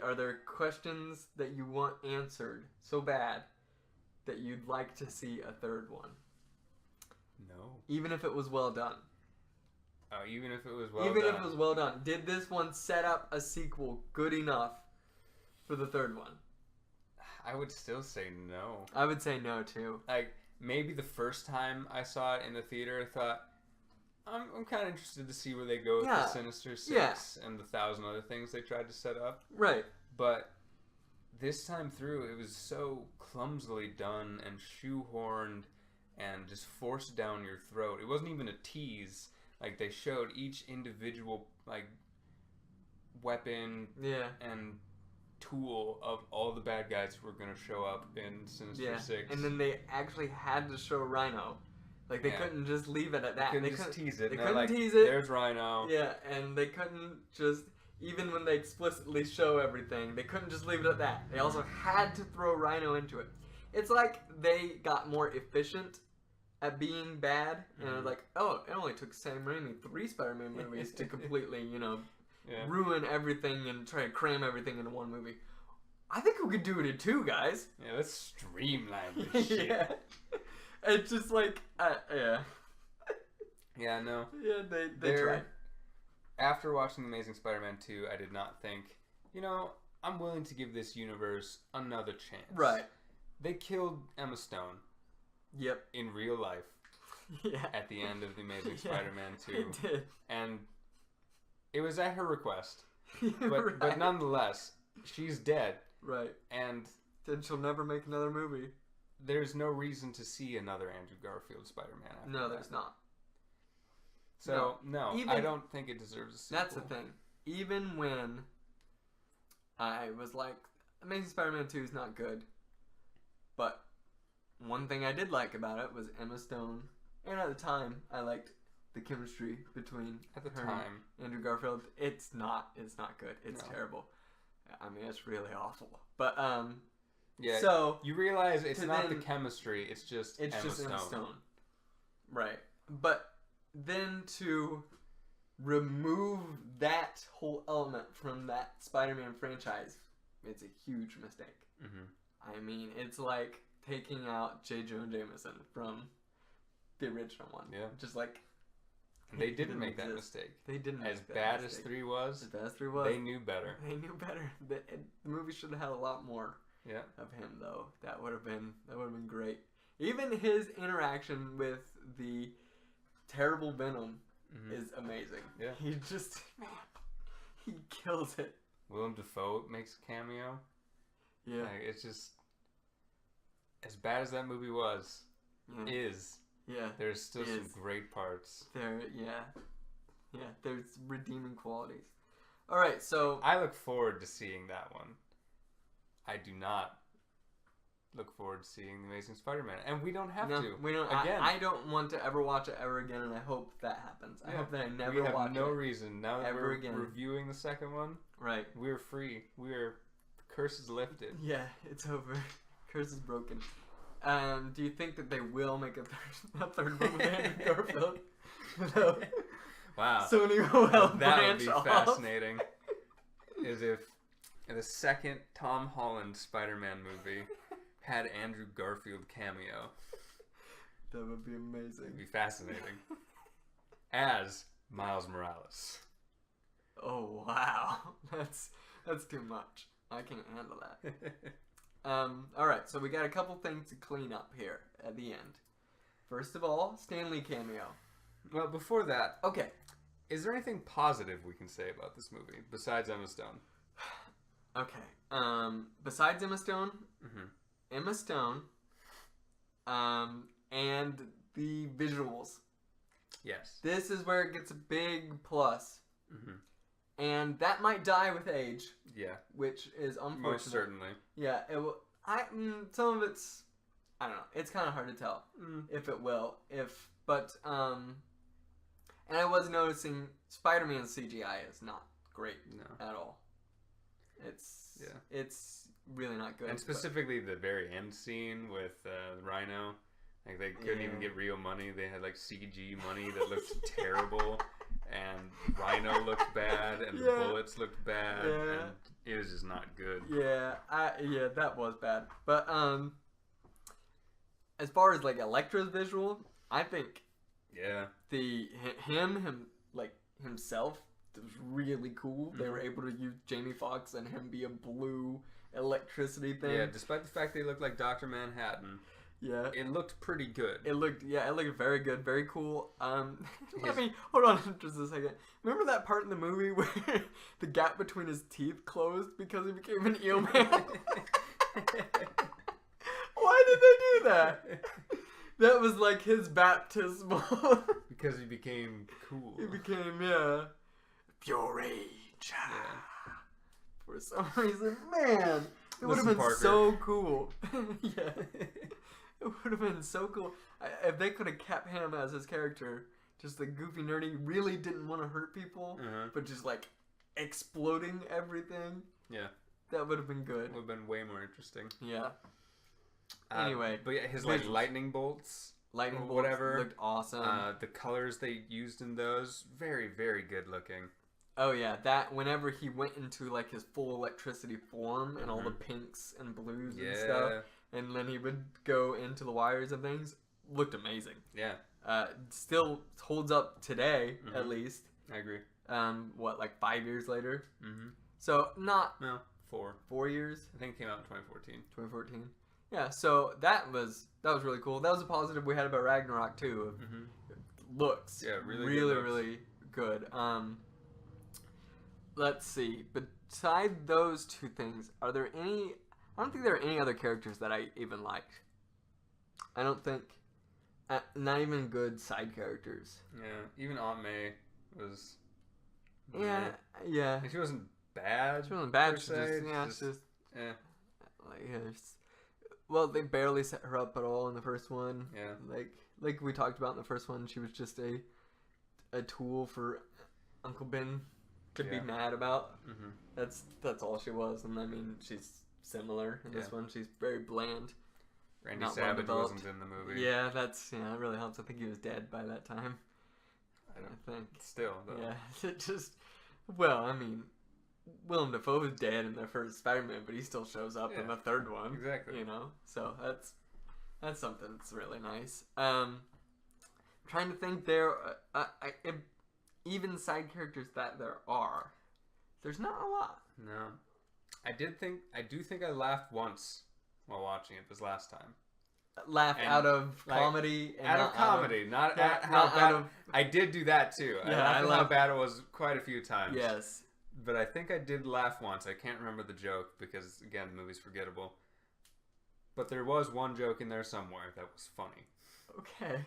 Are there questions that you want answered so bad that you'd like to see a third one? No. Even if it was well done. Oh, even if it was well Even done. if it was well done. Did this one set up a sequel good enough for the third one? I would still say no. I would say no too. Like, maybe the first time I saw it in the theater, I thought, I'm kind of interested to see where they go with the Sinister Six and the 1,000 other things they tried to set up. Right. But this time through, it was so clumsily done and shoehorned and just forced down your throat. It wasn't even a tease. Like, they showed each individual, like, weapon and tool of all the bad guys who were going to show up in Sinister Six. And then they actually had to show Rhino. Like, they couldn't just leave it at that. They couldn't just tease it. They They're couldn't like, tease it. There's Rhino. Yeah, and they couldn't just, even when they explicitly show everything, they couldn't just leave it at that. They also had to throw Rhino into it. It's like they got more efficient at being bad, and they're like, oh, it only took Sam Raimi 3 Spider-Man movies to completely, ruin everything and try to cram everything into one movie. I think we could do it in 2, guys. Yeah, let's streamline this shit. Yeah. It's just like, yeah. Yeah, no. Yeah, they tried. After watching Amazing Spider-Man 2, I did not think, I'm willing to give this universe another chance. Right. They killed Emma Stone. Yep. in real life. Yeah. At the end of The Amazing Yeah, Spider-Man 2. It did. And it was at her request. Right. But nonetheless, she's dead. Right. And then she'll never make another movie. There's no reason to see another Andrew Garfield Spider-Man after No, that. there's not. So, no, Even, I don't think it deserves a sequel. That's the thing. Even when I was like, Amazing Spider-Man 2 is not good, but one thing I did like about it was Emma Stone, and at the time, I liked the chemistry between At the her time. and Andrew Garfield. It's not good. It's terrible. I mean, it's really awful. But, yeah, so you realize it's not the chemistry, it's just Emma Stone. Right. But then to remove that whole element from that Spider-Man franchise, it's a huge mistake. Mm-hmm. I mean, it's like taking out J. Jonah Jameson from the original one. Yeah. Just like... They didn't make that mistake. They didn't make that bad mistake. as 3 was, As bad as 3 was. they knew better. They knew better. The movie should have had a lot more of him, though. That would have been great. Even his interaction with the terrible Venom is amazing. Yeah. He just, man, he kills it. Willem Dafoe makes a cameo. Yeah. Like, it's just, as bad as that movie was, Yeah. there's still some great parts. There's redeeming qualities. All right, so I look forward to seeing that one. I do not look forward to seeing The Amazing Spider-Man, and we don't have to. We don't. Again, I don't want to ever watch it ever again, and I hope that happens. I hope that I never watch it. We have no reason now that ever we're again. reviewing the second one. Right. We're free. The curse is lifted. Yeah, it's over. Curse is broken. Do you think that they will make a third one with Andrew Garfield? No. Wow. Sony will that branch would be off. fascinating. Is if the second Tom Holland Spider-Man movie had Andrew Garfield cameo. That would be amazing. It'd be fascinating. As Miles Morales. Oh wow, that's too much. I can't handle that. All right, so we got a couple things to clean up here at the end. First of all, Stan Lee cameo. Well, before that, okay, is there anything positive we can say about this movie besides Emma Stone? Okay. Besides Emma Stone, Emma Stone, and the visuals. Yes. This is where it gets a big plus. And that might die with age. Yeah. Which is unfortunate. Most certainly. Yeah, it will. Some of it's, I don't know. It's kind of hard to tell if it will. And I was noticing Spider-Man CGI is not great at all. It's really not good. And specifically the very end scene with Rhino. Like they couldn't even get real money. They had like CG money that looked terrible. And Rhino looked bad, and the bullets looked bad, and it was just not good. Yeah, that was bad. But as far as like Elektra's visual, I think himself was really cool. They were able to use Jamie Foxx and him be a blue electricity thing. Yeah, despite the fact they looked like Dr. Manhattan. Yeah. It looked pretty good. It looked very good, very cool. Let me hold on just a second. Remember that part in the movie where the gap between his teeth closed because he became an eel man? Why did they do that? That was like his baptismal. Because he became cool. He became, pure rage. Yeah. For some reason, man, it would have been so cool. Yeah. It would have been so cool if they could have kept him as his character, just the goofy nerdy, really didn't want to hurt people, but just like exploding everything. Yeah, that would have been good. Would have been way more interesting. Yeah. Anyway, but yeah, his like lightning bolts, whatever, looked awesome. The colors they used in those, very very good looking. Oh yeah, that whenever he went into like his full electricity form and all the pinks and blues and stuff. And then he would go into the wires and things. Looked amazing. Yeah. Still holds up today, at least. I agree. Like 5 years later? So, not... No, 4. 4 years? I think it came out in 2014. 2014. Yeah, so that was really cool. That was a positive we had about Ragnarok too. Looks really good. Let's see. Beside those two things, are there any? I don't think there are any other characters that I even liked. I don't think. Not even good side characters. Yeah, even Aunt May was. Yeah. Like, she wasn't bad. She wasn't bad. She just well, they barely set her up at all in the first one. Yeah. Like we talked about in the first one, she was just a tool for Uncle Ben to be mad about. That's all she was, and I mean she's similar in this one. She's very bland. Randy Savage wasn't in the movie. Yeah, that really helps. I think he was dead by that time. I think. Still, though. Yeah, it just. Well, I mean, Willem Dafoe was dead in the first Spider-Man, but he still shows up in the third one. Exactly. You know, so that's something that's really nice. Trying to think even side characters that there are, there's not a lot. No, I do think I laughed once while watching it this last time. Laugh out of comedy. Out of comedy, not at how bad. I did do that too. Yeah, I laughed how bad it was quite a few times. Yes. But I think I did laugh once. I can't remember the joke because, again, the movie's forgettable. But there was one joke in there somewhere that was funny. Okay.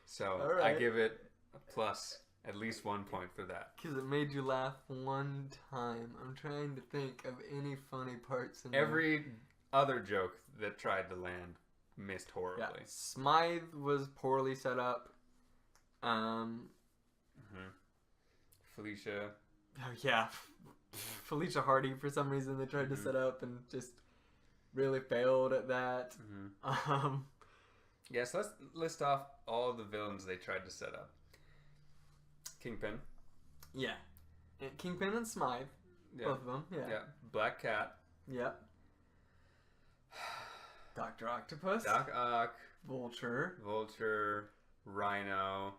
So right. I give it a plus, at least 1 point for that. Because it made you laugh one time. I'm trying to think of any funny parts in Every other joke that tried to land missed horribly. Yeah. Smythe was poorly set up. Felicia. Oh, yeah. Felicia Hardy, for some reason, they tried to set up and just really failed at that. Yes, let's list off all the villains they tried to set up. Kingpin. Yeah. Kingpin and Smythe. Yeah. Both of them, yeah. Black Cat. Yep. Dr. Octopus. Doc Ock. Vulture. Rhino.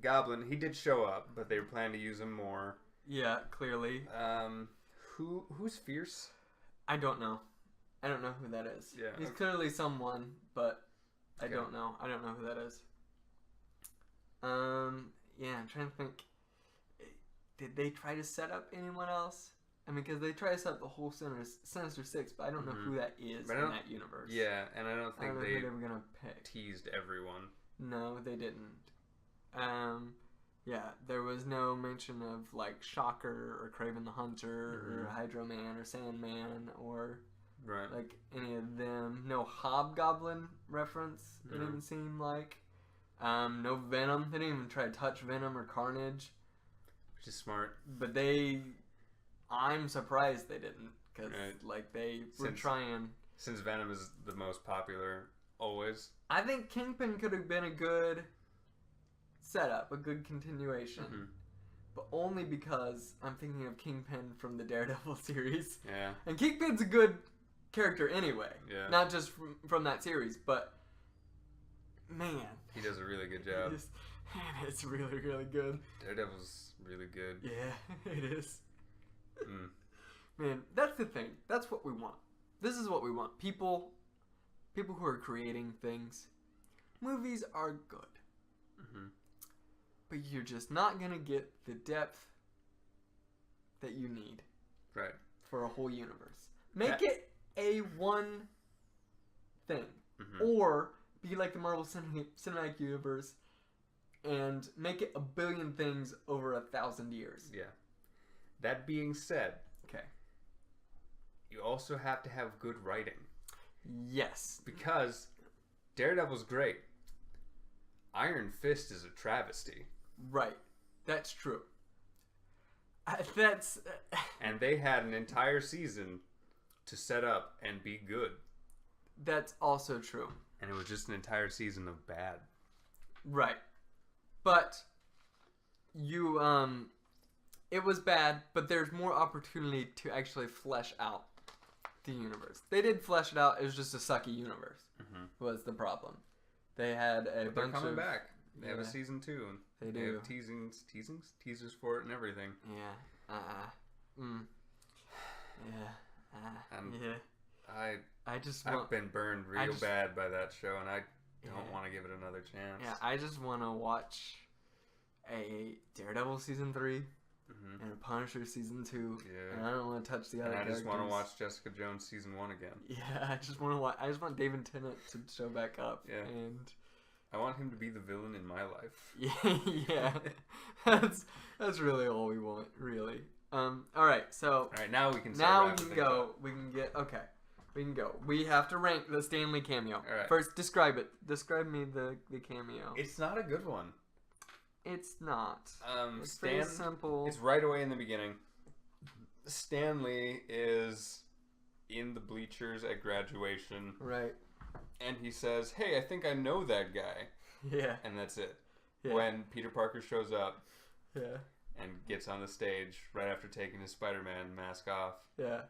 Goblin, he did show up, but they were planning to use him more. Yeah, clearly. Who's Fierce? I don't know. I don't know who that is. Yeah. He's clearly someone, but I don't know. I don't know who that is. Yeah, I'm trying to think. Did they try to set up anyone else? I mean, because they try to set up the whole Sinister Six, but I don't know who that is in that universe. Yeah, and I don't think they were gonna pick. Teased everyone. No, they didn't. Yeah, there was no mention of like Shocker or Kraven the Hunter or Hydro Man or Sandman or like any of them. No Hobgoblin reference. It didn't seem like. No Venom. They didn't even try to touch Venom or Carnage. Which is smart. But I'm surprised they didn't, because like they were trying. Since Venom is the most popular, always. I think Kingpin could have been a good setup, a good continuation, but only because I'm thinking of Kingpin from the Daredevil series. Yeah. And Kingpin's a good character anyway. Yeah. Not just from that series, but man, he does a really good job. It's really, really good. Daredevil's really good. Yeah, it is. Man, that's the thing. That's what we want. This is what we want. People who are creating things. Movies are good. But you're just not going to get the depth that you need. Right. For a whole universe. Make it a one thing. Or be like the Marvel Cinematic Universe and make it a billion things over 1,000 years. Yeah. That being said, okay, you also have to have good writing. Yes. Because Daredevil's great. Iron Fist is a travesty. Right. That's true. And they had an entire season to set up and be good. That's also true. And it was just an entire season of bad. Right. But it was bad, but there's more opportunity to actually flesh out the universe. They did flesh it out. It was just a sucky universe. Was the problem. They had a bunch they're coming back. They have a season 2. They do. They have teasers for it and everything. Yeah. I've been burned real bad by that show, and I don't want to give it another chance. Yeah, I just want to watch a Daredevil season 3 and a Punisher season 2. Yeah. And I don't want to touch the other characters. characters. I just want to watch Jessica Jones season 1 again. Yeah, I just want David Tennant to show back up. Yeah. And I want him to be the villain in my life. Yeah. That's really all we want, really. All right, so. All right, now we can. Now we can go. We can get. Okay. We can go. We have to rank the Stan Lee cameo. All right. First, describe it. Describe me the cameo. It's not a good one. It's not. It's Stan, very simple. It's right away in the beginning. Stan Lee is in the bleachers at graduation. Right. And he says, "Hey, I think I know that guy." Yeah. And that's it. Yeah. When Peter Parker shows up. Yeah. And gets on the stage right after taking his Spider-Man mask off. Yeah.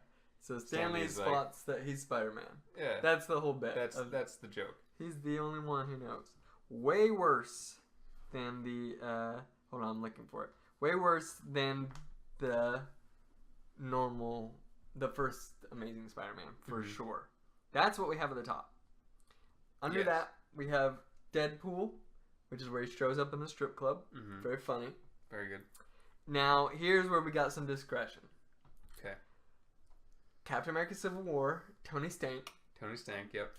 So Stan Lee spots that he's Spider-Man. Yeah. That's the whole bit. That's the joke. He's the only one who knows. Way worse than the hold on, I'm looking for it. Way worse than the first Amazing Spider-Man, for sure. That's what we have at the top. Under that, we have Deadpool, which is where he shows up in the strip club. Very funny. Very good. Now, here's where we got some discretion. Okay. Captain America Civil War, Tony Stank. Tony Stank, yep.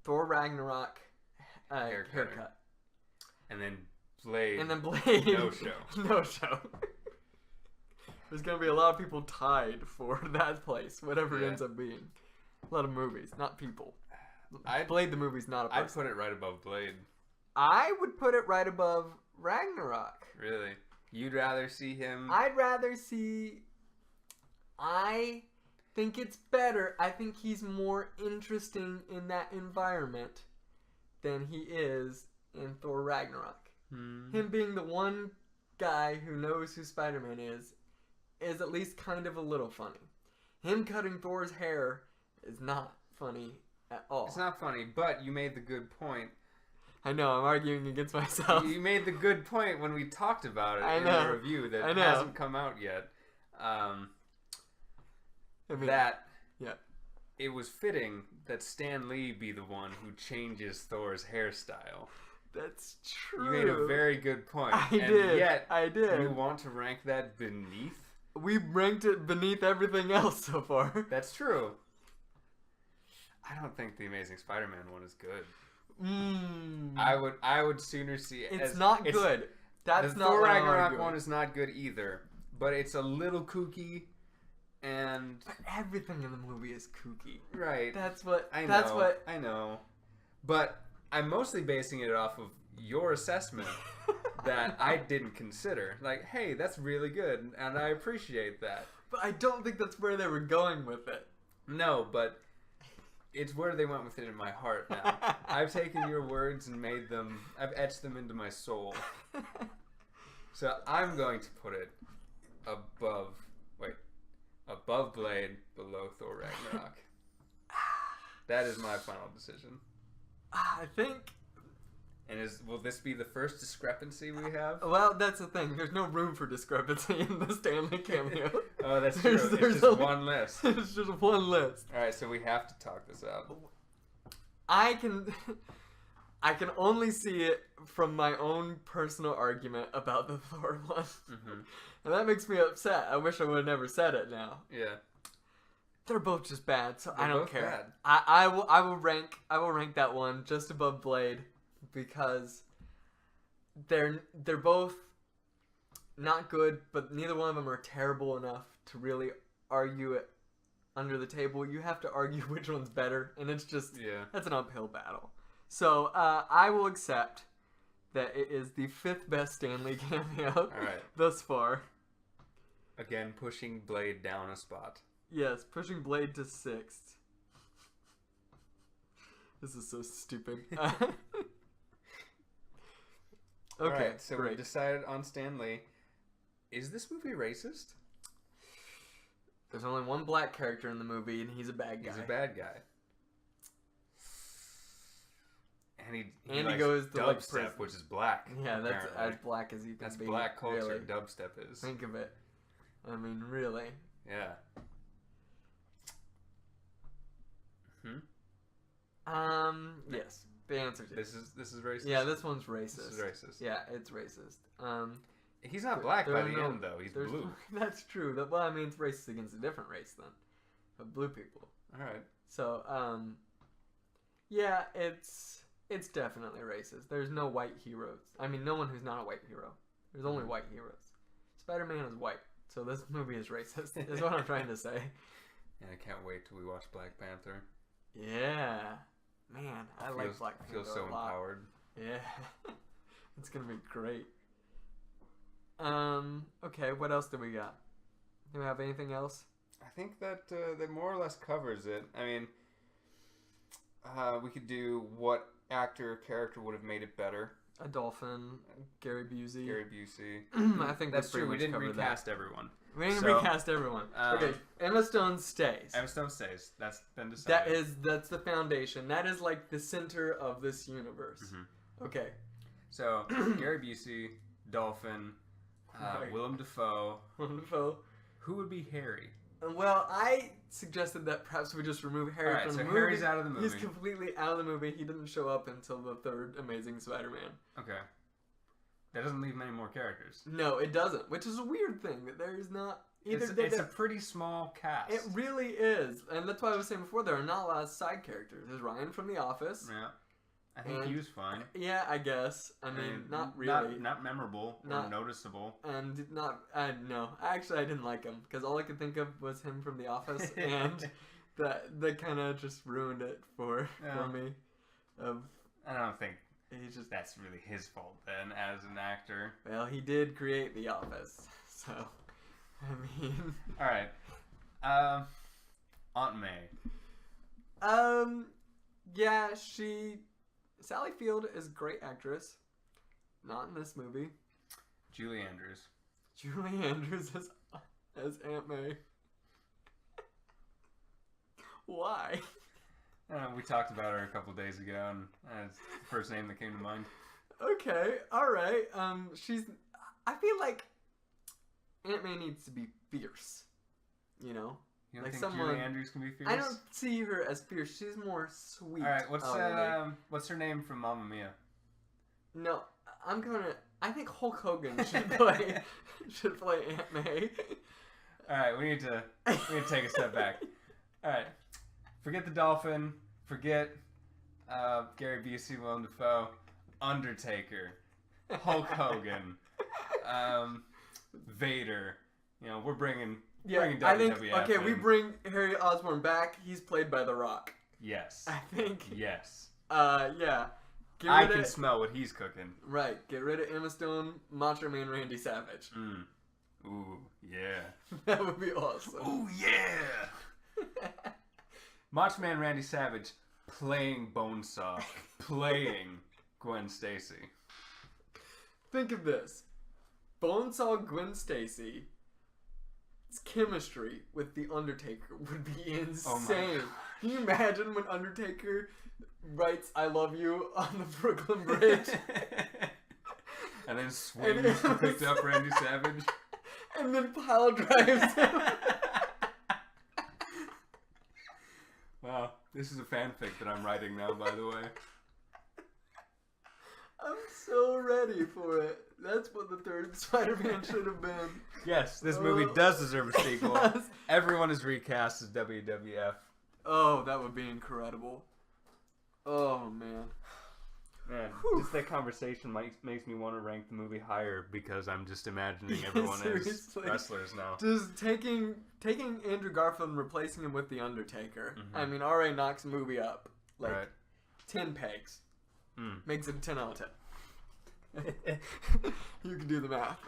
Thor Ragnarok, haircut. And then Blade. No show. No show. There's going to be a lot of people tied for that place, whatever it ends up being. A lot of movies, not people. Blade the movie's not a person. I'd put it right above Blade. I would put it right above Ragnarok. Really? You'd rather see him? I'd rather see... I think it's better. I think he's more interesting in that environment than he is in Thor Ragnarok. Him being the one guy who knows who Spider-Man is at least kind of a little funny. Him cutting Thor's hair is not funny at all. It's not funny, but you made the good point. I know, I'm arguing against myself. You made the good point when we talked about it in the review that hasn't come out yet. It was fitting that Stan Lee be the one who changes Thor's hairstyle. That's true. You made a very good point. I did. You want to rank that beneath? We ranked it beneath everything else so far. That's true. I don't think the Amazing Spider-Man one is good. I would sooner see it. It's not good. That's not the Thor Ragnarok one is not good either, but it's a little kooky, and but everything in the movie is kooky. Right. That's what I know. But I'm mostly basing it off of your assessment that I didn't consider. Like, hey, that's really good, and I appreciate that. But I don't think that's where they were going with it. No, but it's where they went with it in my heart now. I've taken your words and I've etched them into my soul. So I'm going to put it above Blade, below Thor Ragnarok. That is my final decision. I think... And will this be the first discrepancy we have? Well, that's the thing. There's no room for discrepancy in the Stan Lee cameo. Oh, that's true. It's just one list. It's just one list. All right, so we have to talk this out. I can only see it from my own personal argument about the Thor one. And that makes me upset. I wish I would have never said it now. Yeah. They're both just bad, so They're I don't both care. Bad. I will rank that one just above Blade because they're both not good, but neither one of them are terrible enough to really argue it under the table. You have to argue which one's better, and it's just that's an uphill battle. So I will accept that it is the 5th best Stan Lee cameo thus far. Again, pushing Blade down a spot. Yes, pushing Blade to 6th. This is so stupid. Okay, right, so we decided on Stan Lee. Is this movie racist? There's only one black character in the movie, and he's a bad guy. He's a bad guy. And he goes to dubstep, which is black. Yeah, that's as black as you can be. That's black culture. Really. Dubstep is. Think of it. I mean, really. Yeah. Yes. The answer is This is racist. yeah. This one's racist. This is racist. Yeah, it's racist. He's not black by the no- end though. He's blue. That's true. Well, I mean, it's racist against a different race then, of blue people. All right. So, yeah, it's definitely racist. There's no white heroes. I mean, no one who's not a white hero. There's only white heroes. Spider-Man is white, so this movie is racist. Is what I'm trying to say. And I can't wait till we watch Black Panther. Yeah, man, I like Black Panther. Feel so a lot. empowered. Yeah, it's gonna be great. Okay, what else do we got? Do we have anything else? I think that that more or less covers it. I mean, we could do what actor or character would have made it better. A dolphin, Gary Busey. Gary Busey. I think That's pretty true. We much didn't covered recast everyone. We didn't So, recast everyone. Okay, Emma Stone stays. Emma Stone stays. That's been decided. That's the foundation. That is like the center of this universe. Mm-hmm. Okay. So Gary Busey, Dolphin, Right. Willem Dafoe. Wonderful. Who would be Harry? Well, I suggested that perhaps we just remove Harry Alright, from so the movie. Harry's out of the movie. He's completely out of the movie. He didn't show up until the third Amazing Spider-Man. Okay. That doesn't leave many more characters. No, it doesn't, which is a weird thing that there is not either. It's a pretty small cast. It really is, and that's why I was saying before there are not a lot of side characters. There's Ryan from The Office. Yeah. I think he was fine. Yeah, I guess. I mean, not really. Not memorable or noticeable. And not. No, actually, I didn't like him because all I could think of was him from The Office, and that kind of just ruined it for me. I don't think he's just. that's really his fault then, as an actor. Well, he did create The Office, so I mean. All right. Aunt May. Yeah, Sally Field is a great actress. Not in this movie. Julie Andrews. Julie Andrews as Aunt May. Why? We talked about her a couple days ago, and that's the first name that came to mind. Okay, alright. I feel like Aunt May needs to be fierce. You know? You don't like think someone, Julie Andrews can be fierce? I don't see her as fierce. She's more sweet. Alright, what's her name from Mamma Mia? No, I think Hulk Hogan should play Aunt May. Alright, we need to take a step back. Alright. Forget the Dolphin. Forget Gary Busey, Willem Dafoe, Undertaker, Hulk Hogan, Vader. You know, we're bringing WWF. I think okay. We bring Harry Osborn back. He's played by The Rock. Yes. I think. Yes. Yeah. I can smell what he's cooking. Right. Get rid of Emma Stone, Macho Man Randy Savage. Ooh, yeah. That would be awesome. Ooh, yeah. Macho Man Randy Savage playing Bonesaw, playing Gwen Stacy. Think of this. Bonesaw Gwen Stacy's chemistry with The Undertaker would be insane. Can you imagine when Undertaker writes "I love you" on the Brooklyn Bridge? And then swings to pick up Randy Savage. And then pile drives him. Wow, this is a fanfic that I'm writing now, by the way. I'm so ready for it. That's what the third Spider-Man should have been. Yes, this movie does deserve a sequel. Everyone is recast as WWF. Oh, that would be incredible. Oh, man. Man, just that conversation makes me want to rank the movie higher because I'm just imagining everyone as wrestlers now. Just taking Andrew Garfield and replacing him with The Undertaker. Mm-hmm. I mean, already knocks the movie up. Like, right. 10 pegs. Makes it a 10 out of 10. You can do the math.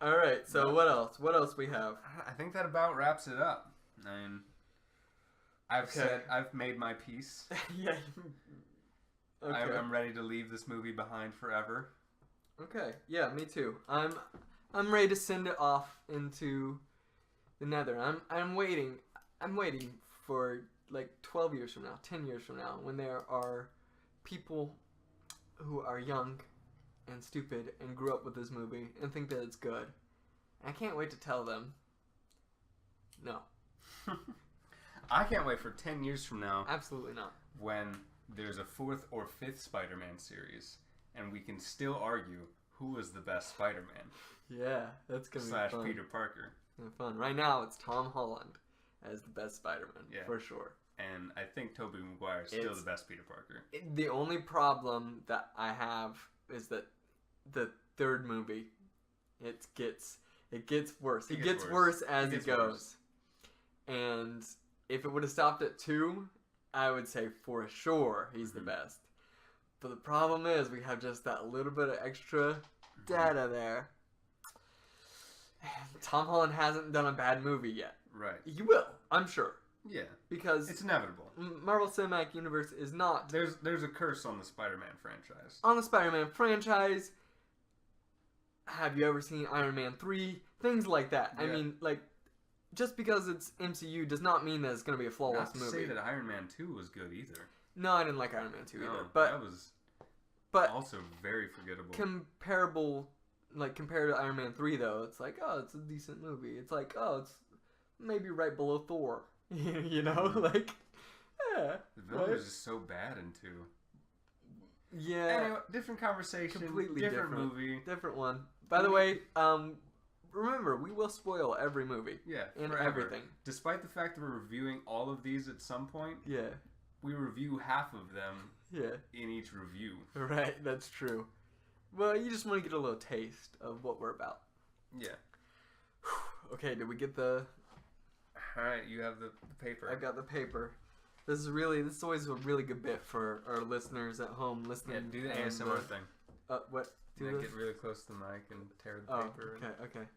Alright, so what else? What else we have? I think that about wraps it up. I mean, I've made my peace. Yeah. Okay. I'm ready to leave this movie behind forever. Okay. Yeah, me too. I'm ready to send it off into the nether. I'm waiting. I'm waiting for like 12 years from now, 10 years from now, when there are people who are young and stupid and grew up with this movie and think that it's good. I can't wait to tell them. No. I can't wait for 10 years from now Absolutely not. when there's a 4th or 5th Spider-Man series, and we can still argue who was the best Spider-Man. Yeah, that's gonna be fun. / Peter Parker. Fun. Right now, it's Tom Holland as the best Spider-Man, for sure. And I think Tobey Maguire is still the best Peter Parker. The only problem that I have is that the third movie, it gets worse. It gets worse as it goes. And if it would have stopped at 2, I would say for sure he's the best. But the problem is we have just that little bit of extra data there. Tom Holland hasn't done a bad movie yet. Right. He will, I'm sure. Yeah. Because it's inevitable. Marvel Cinematic Universe is not... There's a curse on the Spider-Man franchise. On the Spider-Man franchise, have you ever seen Iron Man 3? Things like that. Yeah. I mean, like, just because it's MCU does not mean that it's going to be a flawless movie. Not to say that Iron Man 2 was good either. No, I didn't like Iron Man 2 either. But that was also very forgettable. Comparable, like, compared to Iron Man 3, though, it's like, oh, it's a decent movie. It's like, oh, it's maybe right below Thor. You know? Like, yeah. The villain was just so bad in 2. Yeah. Anyway, different conversation. Completely different movie. Different one. By the way, remember, we will spoil every movie. Yeah. And forever. everything. Despite the fact that we're reviewing all of these at some point. Yeah. We review half of them. Yeah. In each review. Right, that's true. Well, you just want to get a little taste of what we're about. Yeah. Okay, did we get the... Alright, you have the paper. I got the paper. This is always a really good bit for our listeners at home listening. Yeah, do the ASMR thing. What? Get really close to the mic and tear the paper. Okay.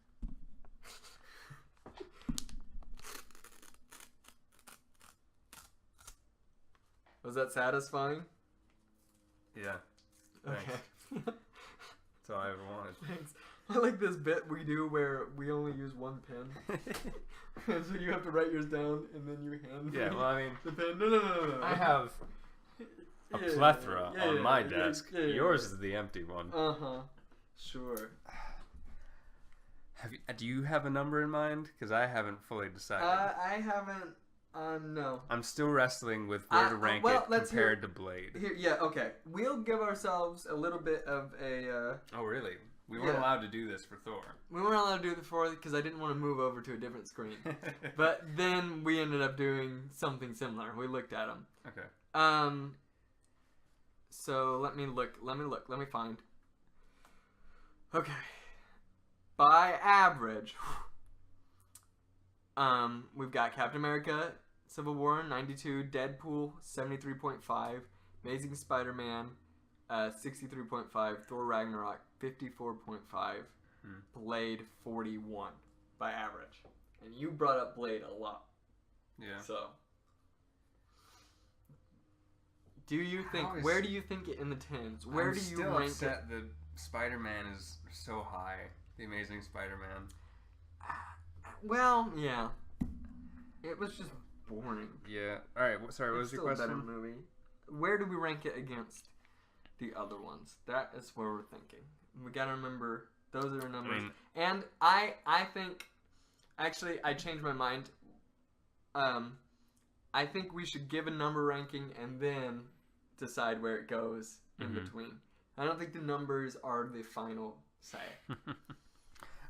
Was that satisfying? Yeah. Thanks. Okay. That's all I ever wanted. Thanks. I like this bit we do where we only use one pen. So you have to write yours down and then you hand me well, I mean, the pen. No. I have a plethora on my desk. Yours is the empty one. Uh-huh. Sure. Do you have a number in mind? Because I haven't fully decided. I haven't. No. I'm still wrestling with where to rank it compared to Blade. Okay. We'll give ourselves a little bit of a... Oh, really? We weren't allowed to do this for Thor. We weren't allowed to do it for because I didn't want to move over to a different screen. But then we ended up doing something similar. We looked at them. Okay. So let me look. Let me find. Okay. By average, we've got Captain America, Civil War, 92, Deadpool, 73.5, Amazing Spider-Man, 63.5, Thor Ragnarok, 54.5, Blade, 41 by average. And you brought up Blade a lot. Yeah. So, do you think, where do you think it in the tens? Where do you rank it? I'm still upset that Spider-Man is so high. The Amazing Spider-Man. Well, yeah. It was just boring. Yeah. Alright, sorry, what was your question? It's still a better movie. Where do we rank it against the other ones? That is where we're thinking. We gotta remember, those are our numbers. And I think, actually, I changed my mind. I think we should give a number ranking and then decide where it goes in between. I don't think the numbers are the final say.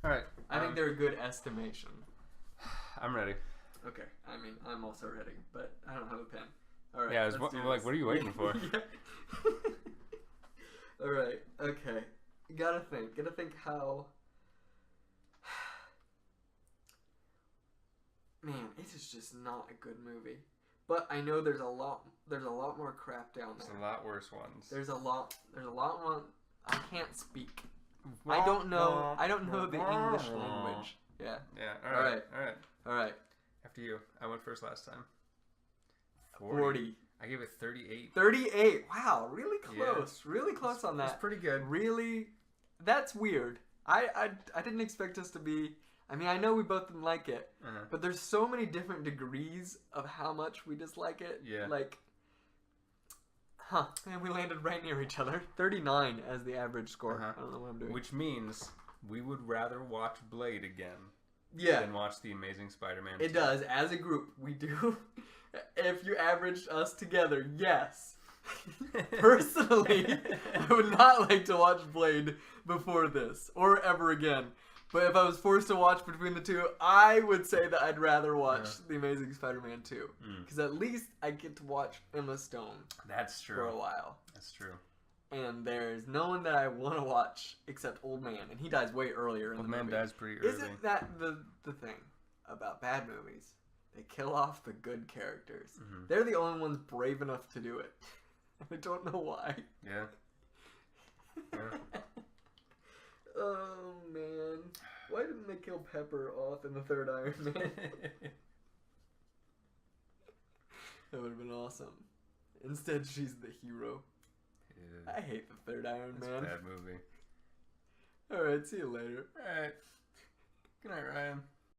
Alright. I think they're a good estimation. I'm ready. Okay. I mean, I'm also ready, but I don't have a pen. Alright. Yeah, what are you waiting for? Alright. Okay. Gotta think how... Man, it is just not a good movie. But I know there's a lot more crap down there. There's a lot worse ones. There's a lot more... I can't speak. I don't know the English language. Yeah. Yeah. All right. After you. I went first last time. 40. I gave it 38. 38. Wow, really close. Yeah. Really close on that. That's pretty good. Really, that's weird. I didn't expect us to be. I mean, I know we both didn't like it, but there's so many different degrees of how much we dislike it. Yeah. Like, and we landed right near each other. 39 as the average score. I don't know what I'm doing. Which means we would rather watch Blade again Yeah. than watch The Amazing Spider-Man 2. It does. As a group, we do. If you averaged us together, yes. Personally, I would not like to watch Blade before this or ever again. But if I was forced to watch between the two, I would say that I'd rather watch The Amazing Spider-Man 2. Because at least I get to watch Emma Stone. That's true. For a while. That's true. And there's no one that I want to watch except Old Man. And he dies way earlier in the movie. Old Man dies pretty early. Isn't that the thing about bad movies? They kill off the good characters. Mm-hmm. They're the only ones brave enough to do it. I don't know why. Yeah. Oh, man. Why didn't they kill Pepper off in the third Iron Man? That would have been awesome. Instead, she's the hero. Yeah. I hate the third Iron Man. It's a bad movie. Alright, see you later. Alright. Good night, Ryan.